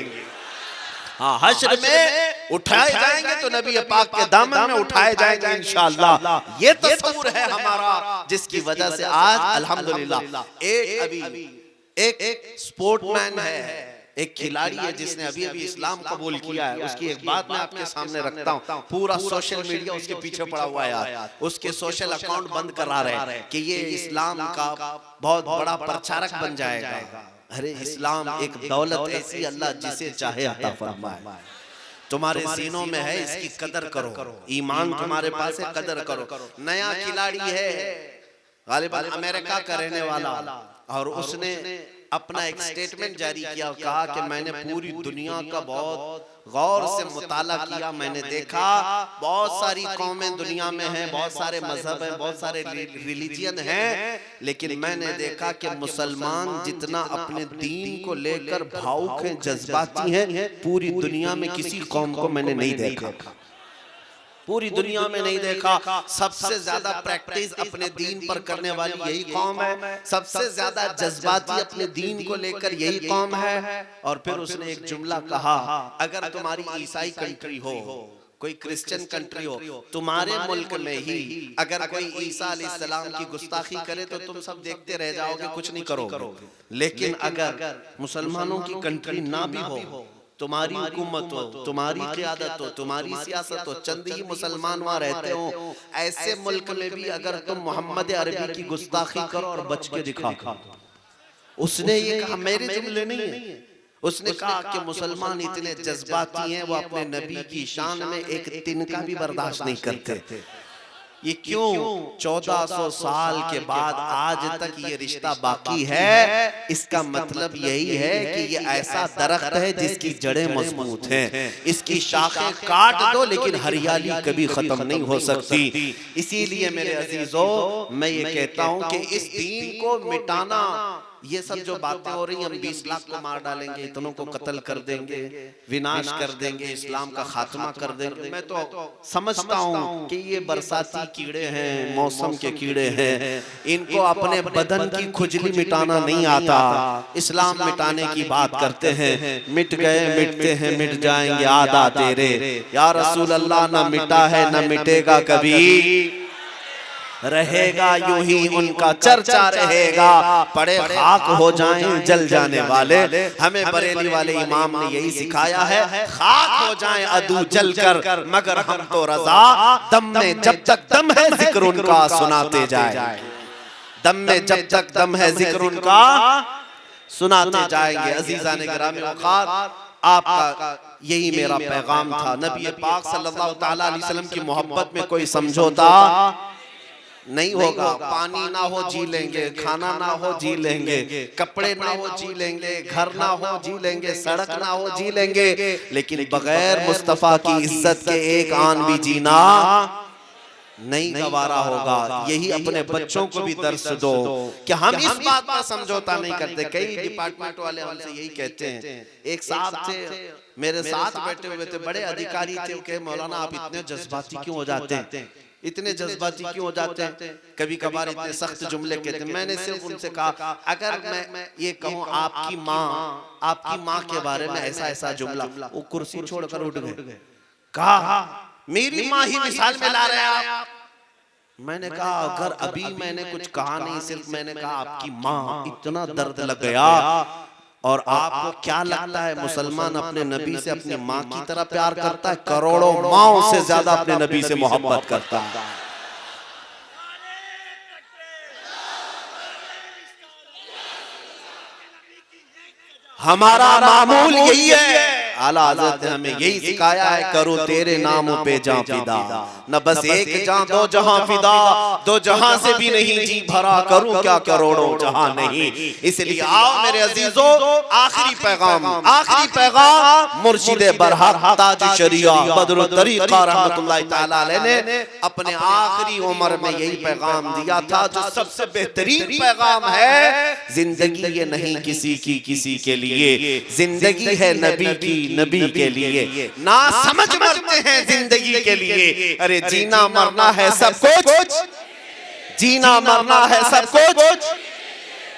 Speaker 3: हाँ, हश्र में उठाए जाएंगे तो नबी पाक के दामन में उठाए जाएंगे इंशाअल्लाह। ये तस्वुर है हमारा, जिसकी वजह से आज अल्हम्दुलिल्लाह एक स्पोर्टमैन है, एक खिलाड़ी है जिसने अभी अभी इस्लाम कबूल किया है। उसकी एक बात मैं आपके सामने रखता हूँ, पूरा सोशल मीडिया उसके पीछे पड़ा हुआ है यार, उसके सोशल अकाउंट बंद करा रहे हैं कि ये इस्लाम का बहुत बड़ा प्रचारक बन जाएगा। अरे इस्लाम एक दौलत ऐसी अल्लाह जिसे चाहे अता फरमाए, तुम्हारे सीनों में है, इसकी कदर करो, ईमान तुम्हारे पास है, कदर करो। नया खिलाड़ी है गालिबन अमेरिका का रहने वाला, और उसने अपना एक स्टेटमेंट जारी किया, कहा कि मैंने पूरी दुनिया का बहुत गौर से मुताला किया, मैंने देखा बहुत सारी कौमें दुनिया में हैं, बहुत सारे मजहब हैं, बहुत सारे रिलीजियन हैं, लेकिन मैंने देखा कि मुसलमान जितना अपने दीन को लेकर भावुक हैं, जज्बाती हैं, पूरी दुनिया में किसी कौम को मैंने नहीं देखा, पूरी दुनिया में नहीं देखा। सबसे ज्यादा प्रैक्टिस अपने दीन पर करने वाली यही कौम है, सबसे ज्यादा जज्बाती अपने दीन को लेकर यही कौम है। और फिर उसने एक जुमला कहा, अगर तुम्हारी ईसाई कंट्री हो, कोई क्रिश्चियन कंट्री हो, तुम्हारे मुल्क में ही अगर कोई ईसा अलैहिस्सलाम की गुस्ताखी करे तो तुम सब देखते रह जाओगे, कुछ नहीं करोगे। लेकिन अगर मुसलमानों की कंट्री ना भी हो, तुम्हारी हुकूमत हो, तुम्हारी क़ियादत हो, तुम्हारी सियासत हो, चंद ही मुसलमान वहाँ रहते हो, ऐसे मुल्क में भी अगर तुम मोहम्मद अरबी की गुस्ताखी करो और बच के दिखाओ। उसने ये कहा, मेरे जुमले नहीं है, उसने कहा कि मुसलमान इतने जज्बाती हैं, वो अपने नबी की शान में एक तिनका भी बर्दाश्त नहीं करते। ये क्यों? 1400 साल के बाद आज तक ये रिश्ता बाकी है। इसका मतलब यही है कि ये ऐसा दरख्त है जिसकी जड़ें मजबूत हैं, इसकी शाखें काट दो लेकिन हरियाली कभी खत्म नहीं हो सकती। इसीलिए मेरे अजीजों, मैं ये कहता हूँ कि इस दीन को मिटाना, ये सब जो बातें हो रही हैं, हम 20 लाख को मार डालेंगे, इतनों को कत्ल कर देंगे, विनाश कर देंगे, इस्लाम का खात्मा कर देंगे, मैं तो समझता हूँ कि ये बरसाती कीड़े हैं, मौसम के कीड़े हैं, इनको अपने बदन की खुजली मिटाना नहीं आता। इस्लाम मिटाने की बात करते हैं, मिट गए मिटते हैं, मिट जाएंगे आदा तेरे, या रसूल अल्लाह, ना मिटा है ना मिटेगा कभी, रहेगा यूं ही उनका चर्चा रहेगा, पड़े खाक हो जाएं जल जाने वाले। हमें बरेली वाले इमाम ने यही सिखाया है, खाक हो जाएं अदू जल कर, मगर हम तो रजा, दम में जब तक दम है जिक्र उनका सुनाते जाए, दम में जब तक दम है जिक्र उनका सुनाते जाएंगे। अजीज़ान गिरामी औक़ात, आपका यही मेरा पैगाम था। नबी पाक सल्लल्लाहु अलैहि वसल्लम की मोहब्बत में कोई समझौता नहीं होगा। पानी ना हो जी लेंगे, खाना ना हो जी लेंगे, कपड़े ना हो जी लेंगे, घर ना हो जी लेंगे, सड़क ना हो जी लेंगे, लेकिन बगैर मुस्तफा की इज्जत के एक आन भी जीना नहीं गवारा होगा। यही अपने बच्चों को भी दर्श दो कि हम इस बात पर समझौता नहीं करते। कई डिपार्टमेंट वाले हमसे यही कहते हैं। एक साहब थे मेरे साथ बैठे हुए थे, बड़े अधिकारी थे, कि मौलाना आप इतने जज्बाती क्यों हो जाते हैं, इतने जज्बाती क्यों हो जाते हैं, कभी कभार इतने सख्त जुमले कहते हैं। मैंने सिर्फ उनसे कहा, अगर मैं ये कहूँ आपकी माँ के बारे में ऐसा ऐसा जुमला, वो कुर्सी छोड़कर उठ गए। कहा मेरी माँ ही मिसाल में ला रहे हैं आप। मैंने कहा अगर अभी मैंने कुछ कहा नहीं, सिर्फ मैंने कहा आपकी माँ, इतना दर्द लग गया। और आपको क्या लगता है मुसलमान अपने नबी से अपनी माँ की तरह प्यार करता है? करोड़ों माँओं से ज्यादा अपने नबी से मोहब्बत करता है। हमारा मामूल यही है। आला हज़रत ने हमें यही सिखाया है, करो तेरे नाम पे जान फिदा, न बस एक जान दो जहां फिदा, दो जहां से भी नहीं जी भरा, करूं क्या करोड़ों जहां नहीं। इसलिए आओ मेरे अजीजों, आखिरी पैगाम मुर्शिदे बरहक ताज शरिया बदरुल तरीका रहमतुल्लाह तआला अलैह ने अपने आखिरी उम्र में यही पैगाम दिया था, जो सबसे बेहतरीन पैगाम है। जिंदगी ये नहीं किसी के लिए, जिंदगी है नबी के लिए। ना समझ मरते हैं जिंदगी के लिए, अरे जीना मरना है सब कुछ, जीना मरना है सब कुछ।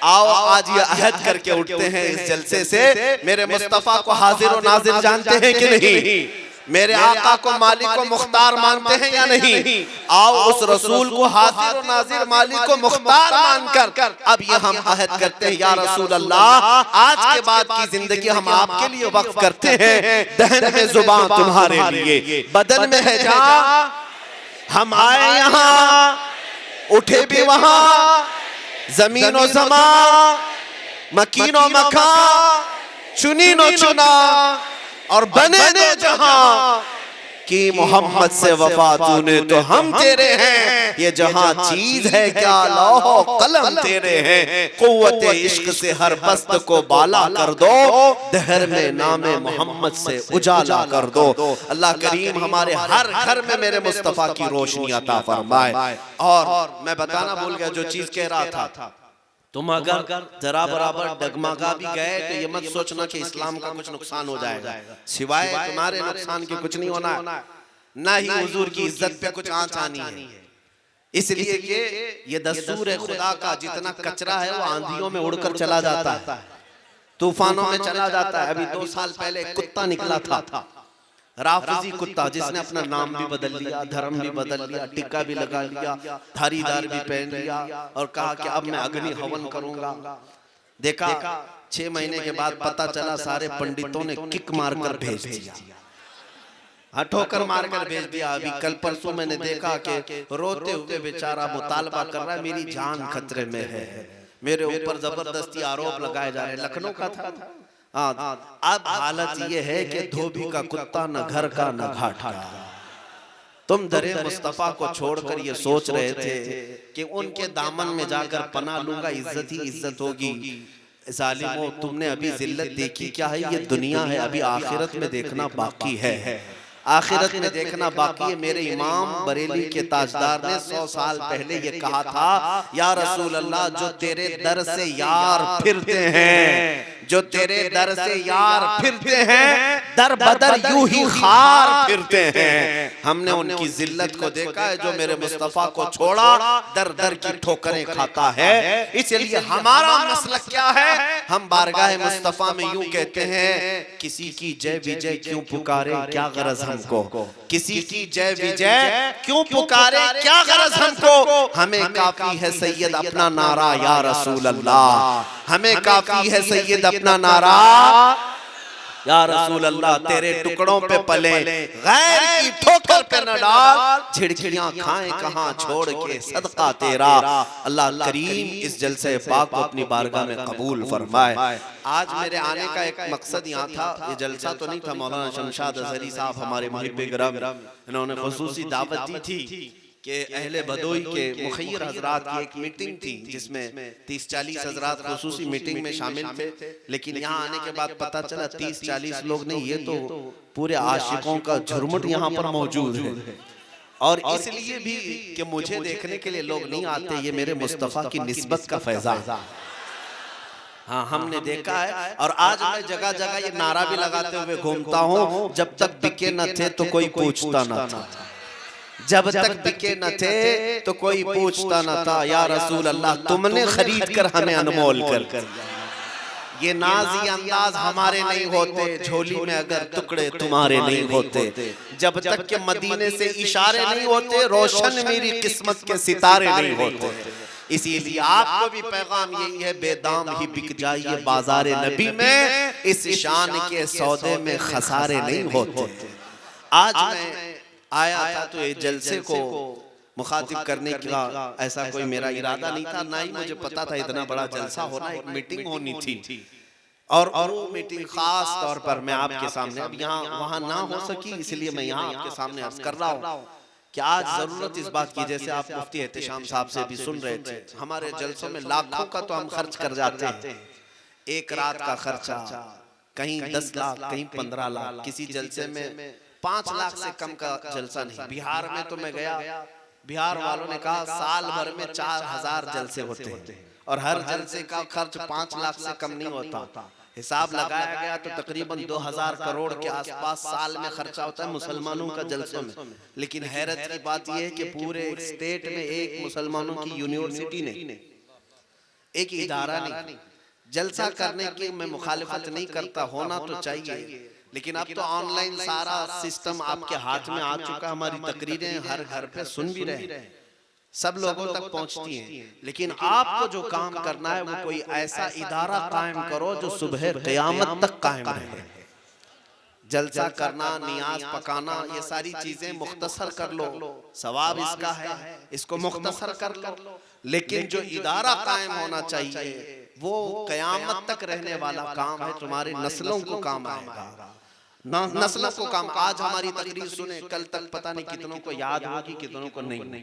Speaker 3: आओ आज ये अहद करके उठते हैं इस जलसे से, मेरे मुस्तफा को हाजिर और नाजिर जानते हैं कि नहीं, मेरे आका को मालिक को मुख्तार मानते हैं या नहीं। आओ उस रसूल को हाजिर और नाजिर, मालिक को मुख्तार मानकर अब ये हम अहद करते हैं, या रसूल अल्लाह आज के बाद की जिंदगी हम आपके लिए वक्फ करते हैं। दहन में जुबान तुम्हारे लिए, बदन में है जान, हम आए यहाँ उठे भी वहाँ, जमीन और ज़मा, मकीन और मका, चुनी नो चुना और बने ने जहां कि मोहम्मद से वफा तूने तो हम तेरे हैं। ये जहां चीज है क्या लौह कलम तेरे हैं, कुव्वत इश्क से हर बस्त को बाला कर दो, दहर में नामे मोहम्मद से उजाला कर दो। अल्लाह करीम हमारे हर घर में मेरे मुस्तफा की रोशनी अता फरमाए। और मैं बताना भूल गया जो चीज कह रहा था, तुम अगर जरा बराबर डगमगा भी गए तो ये मत सोचना कि इस्लाम का कुछ नुकसान हो जाएगा, सिवाय तुम्हारे नुकसान के कुछ नहीं होना है, ना ही हुजूर की इज्जत पे कुछ आंच आनी है। इसलिए कि ये दस्तूर है खुदा का, जितना कचरा है वो आंधियों में उड़कर चला जाता है, तूफानों में चला जाता है। अभी 2 साल पहले कुत्ता निकला था, राफिजी कुत्ता, जिसने अपना नाम भी बदल लिया, धर्म भी बदल लिया, टिक्का भी लगा लिया, धारीदार भी पहन लिया और कहा कि अब मैं अग्नि हवन करूंगा। देखा 6 महीने के बाद पता चला सारे पंडितों ने किक मारकर भेज दिया, ठोकर मारकर भेज दिया। अभी कल परसों मैंने देखा कि रोते हुए बेचारा मुतालबा कर रहा है, मेरी जान खतरे में है, मेरे ऊपर जबरदस्ती आरोप लगाए जा रहे हैं। लखनऊ का था। अब हालत ये है कि धोबी का कुत्ता न घर का न घाट का। तुम दरे मुस्तफा को छोड़कर ये सोच रहे थे कि उनके दामन में जाकर पनाह लूंगा, इज्जत ही इज्जत होगी। जालिमों, तुमने अभी जिल्लत देखी क्या है? ये दुनिया है, अभी आखिरत में देखना बाकी है, आखिरत में देखना बाकी है। मेरे इमाम बरेली के ताजदार ने 100 साल पहले ये कहा था, या रसूल अल्लाह जो तेरे दर से यार फिरते हैं, जो तेरे दर से यार फिरते हैं, दर बदर यूं ही खार फिरते हैं। हमने उनकी जिल्लत को देखा है, जो मेरे मुस्तफा को छोड़ा दर दर की ठोकरें खाता है। इसलिए हमारा मसलक क्या है? हम बारगाह मुस्तफा में यूं कहते हैं, किसी की जय विजय क्यों पुकारे, क्या गरज हमको, किसी की जय विजय क्यों पुकारे, क्या गरज हमको। हमें काफी है सैयद अपना नारा, या रसूल अल्लाह, हमें काफी है सैयद अपना नारा, या रसूल अल्लाह। तेरे टुकड़ों पे पले, गैर की ठोकर पे न डाल, झिड़झिड़ियां खाएं कहां छोड़ के सदका तेरा। अल्लाह करीम इस जलसे पाक को अपनी बारगाह में कबूल फरमाए। आज मेरे आने का एक मकसद यहाँ था, ये जलसा तो नहीं था, मौलाना शमशाद अजहरी साहब हमारे मुहिब्बे-ए-किराम, इन्होंने खुसूसी दावत दी थी कि अहले भदोई के मुखय्यर हजरात की एक मीटिंग थी जिसमें 30-40 हजरात खुसूसी मीटिंग में शामिल थे, लेकिन यहाँ आने के बाद पता चला 30-40 लोग नहीं, ये तो पूरे आशिकों का झुरमुट यहाँ पर मौजूद है। और इसलिए भी कि मुझे देखने के लिए लोग नहीं आते, ये मेरे मुस्तफ़ा की निस्बत का फैज़ा। हाँ, हमने देखा है। और आज मैं जगह जगह ये नारा भी लगाते हुए घूमता हूँ, जब तक बिके न थे तो कोई पूछता न था, जब तक बिके न थे तो कोई पूछता न था। या रसूल अल्लाह, तुमने खरीद कर हमें अनमोल कर। ये नाज़ी अंदाज हमारे नहीं होते, झोली में अगर टुकड़े तुम्हारे नहीं होते, जब तक के मदीने से इशारे नहीं होते, रोशन मेरी किस्मत के सितारे नहीं होते। इसीलिए आपको भी पैगाम यही है, बेदाम ही बिक जाइए बाजारे नबी में, इस शान के सौदे में खसारे नहीं होते। आज मैं आया था तो ये जलसे को मुखातिब करने का ऐसा कोई मेरा इरादा नहीं था, ना ही मुझे पता था इतना बड़ा जलसा होना, एक मीटिंग होनी थी। और वो मीटिंग खास तौर पर मैं आपके सामने, अब यहाँ वहाँ ना हो सकी, इसलिए मैं यहाँ आपके सामने अर्ज कर रहा हूँ कि आज जरूरत इस बात की, जैसे आप मुफ्ती एहतेशाम साहब से भी सुन रहे थे, हमारे जलसों में लाखों का तो हम खर्च कर जाते हैं। एक रात का खर्चा कहीं 10 लाख, कहीं 15 लाख, किसी जलसे में 5 लाख से कम का जलसा नहीं। बिहार में तो मैं गया, बिहार वालों ने कहा साल भर में 4000 जलसे होते हैं और हर जलसे का खर्च 5 लाख से कम नहीं होता। हिसाब लगाया गया तो तकरीबन 2000 करोड़ के आसपास साल में खर्चा होता है मुसलमानों का जलसों में। लेकिन हैरत की बात यह है कि पूरे स्टेट में एक मुसलमानों की यूनिवर्सिटी नहीं, एक इदारा नहीं। जलसा करने की मैं मुखालिफत नहीं करता, होना तो चाहिए, लेकिन अब तो ऑनलाइन सारा सिस्टम आपके हाथ में आ चुका। हमारी तकरीरें हर घर पे सुन भी रहे, सब लोगों तक पहुंचती हैं। लेकिन आपको जो काम करना है वो कोई ऐसा इदारा कायम करो जो सुबह क़यामत तक कायम रहे। जलसा करना, नियाज पकाना, ये सारी चीजें मुख्तसर कर लो, सवाब इसका है, इसको मुख्तसर कर लो। लेकिन जो इदारा कायम होना चाहिए वो क़यामत तक रहने वाला काम है, तुम्हारी नस्लों को काम आएगा, नस्लों को काम। आज हमारी तकरीर सुने, कल तक पता नहीं कितनों को याद होगी, कितनों को नहीं।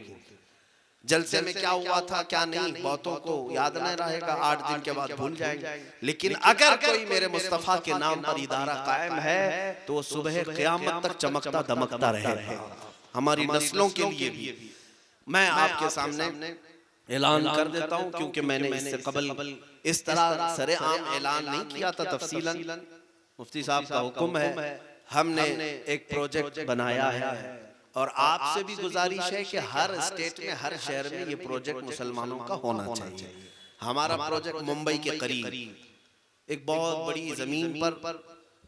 Speaker 3: जलसे में क्या हुआ था क्या नहीं, बहुतों को याद नहीं रहेगा, 8 दिन के बाद भूल जाएंगे। लेकिन अगर कोई मेरे मुस्तफ़ा के नाम पर इदारा कायम है तो वो सुबह क़यामत तक चमकता दमकता रहेगा, हमारी नस्लों के लिए भी। मैं आपके सामने ऐलान कर देता हूँ, क्योंकि मैंने इससे कबल इस तरह सरेआम ऐलान नहीं किया था तफसीलन। मुफ्ती साहब का हुक्म है, हमने एक प्रोजेक्ट बनाया है और आपसे भी गुजारिश है कि हर स्टेट में, हर शहर में ये प्रोजेक्ट मुसलमानों का होना चाहिए। हमारा प्रोजेक्ट मुंबई के करीब एक बहुत बड़ी जमीन पर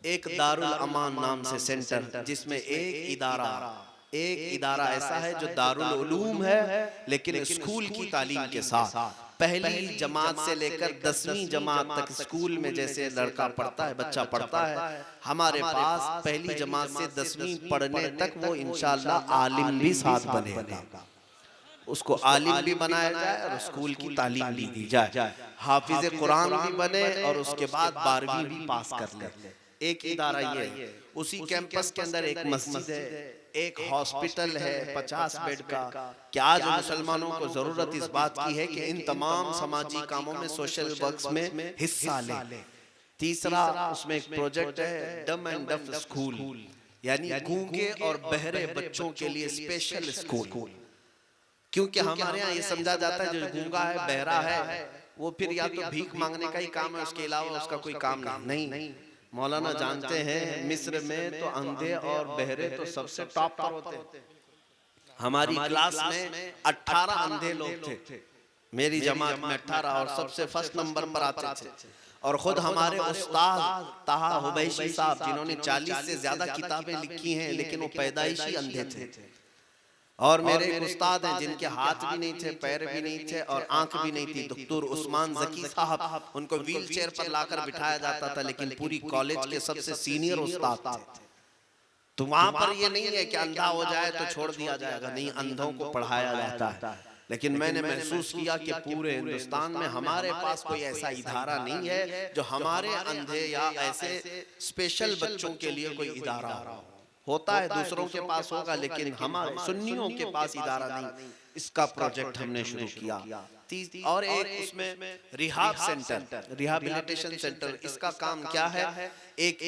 Speaker 3: एक दारुल अमान नाम से सेंटर, जिसमें एक इदारा ऐसा है जो दारुल उलूम है, लेकिन स्कूल की तालीम के साथ पहली जमात से लेकर 10वीं जमात तक स्कूल में जैसे लड़का पढ़ता है, बच्चा पढ़ता है, हमारे पास पहली जमात से 10वीं पढ़ने तक वो इंशाअल्लाह आलिम भी साथ बनेगा, उसको आलिम भी बनाया जाए और स्कूल की तालीम भी दी जाए, हाफिज कुरान भी बने और उसके बाद 12वीं भी पास कर ले। एक इदारा ये है। उसी कैंपस के अंदर एक मस्जिद है, एक हॉस्पिटल है 50 बेड का। क्या आज मुसलमानों को जरूरत इस बात की है कि इन तमाम समाजी कामों में, सोशल वर्क्स में हिस्सा ले। तीसरा उसमें एक प्रोजेक्ट है डम एंड डफ स्कूल, यानी गूंगे और बहरे बच्चों के लिए स्पेशल स्कूल। क्योंकि हमारे यहाँ ये समझा जाता है जो गूंगा है, बहरा है, वो फिर या तो भीख मांगने का ही काम है, उसके अलावा उसका कोई काम नहीं। मौलाना जानते हैं मिस्र में तो अंधे और बहरे तो सबसे टॉप पर होते हैं। हमारी क्लास में 18 अंधे लोग थे, मेरी जमात में 18, और सबसे फर्स्ट नंबर पर आते थे। और खुद हमारे उस्ताद ताहा हुबैशी साहब, जिन्होंने 40 से ज्यादा किताबें लिखी हैं, लेकिन वो पैदाइशी अंधे थे। और मेरे एक उस्ताद हैं जिनके हाथ भी नहीं थे, पैर भी नहीं थे और आंख भी नहीं थी, डॉक्टर उस्मान जकी साहब। उनको व्हील चेयर पर लाकर बिठाया जाता था, लेकिन पूरी कॉलेज के सबसे सीनियर उस्ताद थे। तो वहां पर ये नहीं है कि अंधा हो जाए तो छोड़ दिया जाएगा, नहीं, अंधों को पढ़ाया जाता है। लेकिन मैंने महसूस किया कि पूरे हिंदुस्तान में हमारे पास कोई ऐसा इदारा नहीं है जो हमारे अंधे या ऐसे स्पेशल बच्चों के लिए कोई इदारा होता है दूसरों के पास होगा, लेकिन हमारे सुन्नियों के पास इदारा नहीं। इसका प्रोजेक्ट हमने शुरू किया। और एक उसमें रिहाब सेंटर, रिहैबिलिटेशन सेंटर, इसका काम क्या है? एक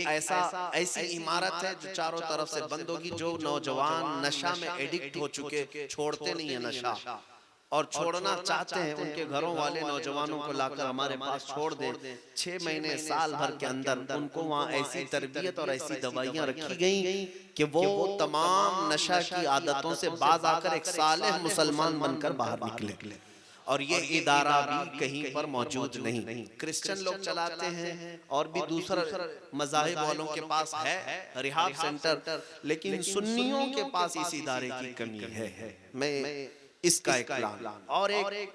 Speaker 3: ऐसी इमारत है जो चारों तरफ से बंद होगी। जो नौजवान नशा में एडिक्ट हो चुके, छोड़ते नहीं है नशा, और छोड़ना चाहते हैं, उनके घरों वाले नौजवानों को लाकर हमारे पास छोड़ दें। 6 महीने साल भर के अंदर उनको वहाँ ऐसी तरबियत और ऐसी दवाइयाँ रखी गई कि वो तमाम नशा की आदतों से बाज आकर एक सालेह मुसलमान बनकर बाहर निकले। और ये इदारा भी कहीं पर मौजूद नहीं। क्रिश्चियन लोग चलाते हैं और भी दूसरा मज़ाहिब वालों के पास है रिहाब सेंटर, लेकिन सुन्नियों के पास इस इदारे की कमी है। मैं इसका एक प्लान, और एक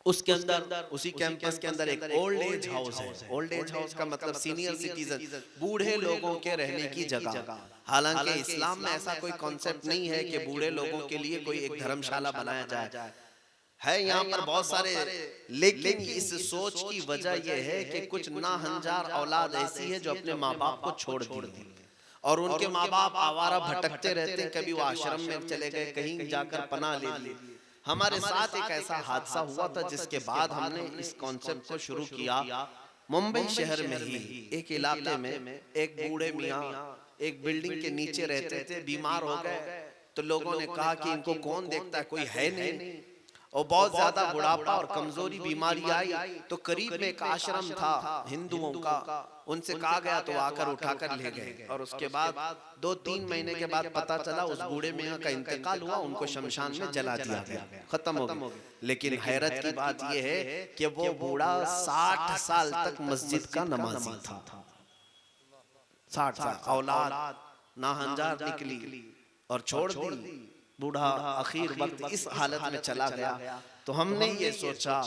Speaker 3: उसके अंदर, उसी कैंपस के अंदर एक ओल्ड एज हाउस है। ओल्ड एज हाउस का मतलब सीनियर सिटीजन, बूढ़े लोगों के रहने की जगह। हालांकि इस्लाम में ऐसा कोई कॉन्सेप्ट नहीं है कि बूढ़े लोगों के लिए कोई एक धर्मशाला बनाया जाए। है यहाँ पर बहुत सारे, लेकिन इस सोच की वजह यह है कि कुछ नाहंजार औलाद ऐसी है जो अपने माँ बाप को छोड़ दी, और उनके माँ बाप आवारा भटकते रहते हैं। कभी वो आश्रम में चले गए, कहीं जाकर पनाह ले ली। हमारे साथ एक ऐसा हादसा हुआ था जिसके बाद हमने इस कॉन्सेप्ट को शुरू किया। मुंबई शहर में ही एक इलाके में एक बूढ़े मियाँ एक बिल्डिंग के नीचे रहते थे, बीमार हो गए। तो लोगों ने कहा कि इनको कौन देखता है, कोई है नहीं। और बहुत ज्यादा बुढ़ापा और कमजोरी बीमारी आई, तो करीब में एक आश्रम था हिंदुओं का, उनसे कहा गया तो आकर उठाकर ले गए। और उसके बाद 2-3 महीने के बाद पता चला उस बूढ़े मियाँ का इंतकाल हुआ, उनको शमशान में जला दिया गया, खत्म हो गया। लेकिन हैरत की बात यह है कि वो बूढ़ा 60 साल तक मस्जिद का नमाजी था। 60 साल, औलाद नाहंजार निकली और छोड़ दी। बूढ़ा आखिर वक्त इस हालत में चला गया। तो हमने ये सोचा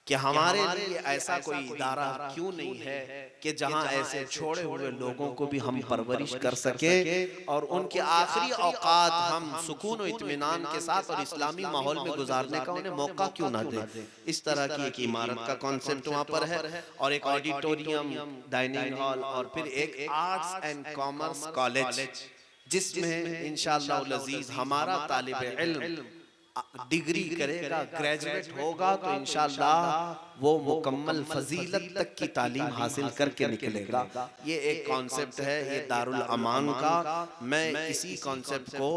Speaker 3: कि हमारे लिए ऐसा कोई इदारा क्यों नहीं है कि जहां ऐसे छोड़े हुए लोगों को भी हम परवरिश कर सके और उनके आखिरी औकात हम सुकून और इत्मीनान के साथ और इस्लामी माहौल में गुजारने का उन्हें मौका क्यों ना दे। इस तरह की एक इमारत का कॉन्सेप्ट वहाँ पर है, और एक ऑडिटोरियम, डाइनिंग हॉल, और फिर एक आर्ट्स एंड कॉमर्स कॉलेज, जिसमें इंशाअल्लाह अज़ीज़ हमारा तालिब इल्म डिग्री करेगा, ग्रेजुएट होगा, तो इंशाअल्लाह वो मुकम्मल फजीलत तक की तालीम हासिल करके निकलेगा। ये एक कॉन्सेप्ट है ये दारुल अमान का। मैं इसी कॉन्सेप्ट को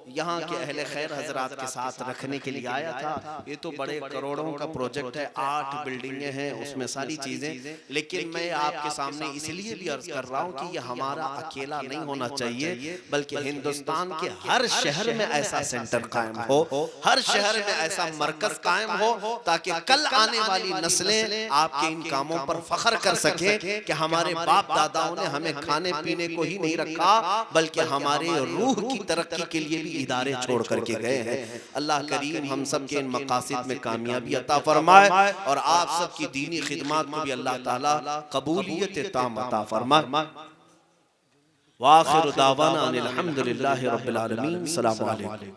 Speaker 3: यहाँ के अहले खैर हजरात के साथ रखने के लिए आया था। ये तो बड़े करोड़ों का प्रोजेक्ट है, 8 बिल्डिंगें हैं, उसमें सारी चीजें। लेकिन मैं आपके सामने इसलिए भी अर्ज कर रहा हूँ कि ये हमारा अकेला नहीं होना चाहिए, बल्कि हिंदुस्तान के हर शहर में ऐसा सेंटर कायम हो, हर शहर में ऐसा मरकज कायम हो, ताकि कल आने वाली नस्लें आपके इन कामों पर फख्र कर सके कि हमारे बाप दादाओं ने हमें खाने पीने को ही नहीं रखा, बल्कि हमारे रूह की तरक्की के लिए भी इदारे छोड़ करके गए हैं। अल्लाह करीम हम सब के इन मकासिद में कामयाबी अता फरमाए, और आप सब की दीनी खिदमत को भी अल्लाह ताला कबूलियत ताम अता फरमाए। व आखिर दावाना अनिल हम्दुलिल्लाहि रब्बिल आलमीन। अस्सलामु अलैकुम।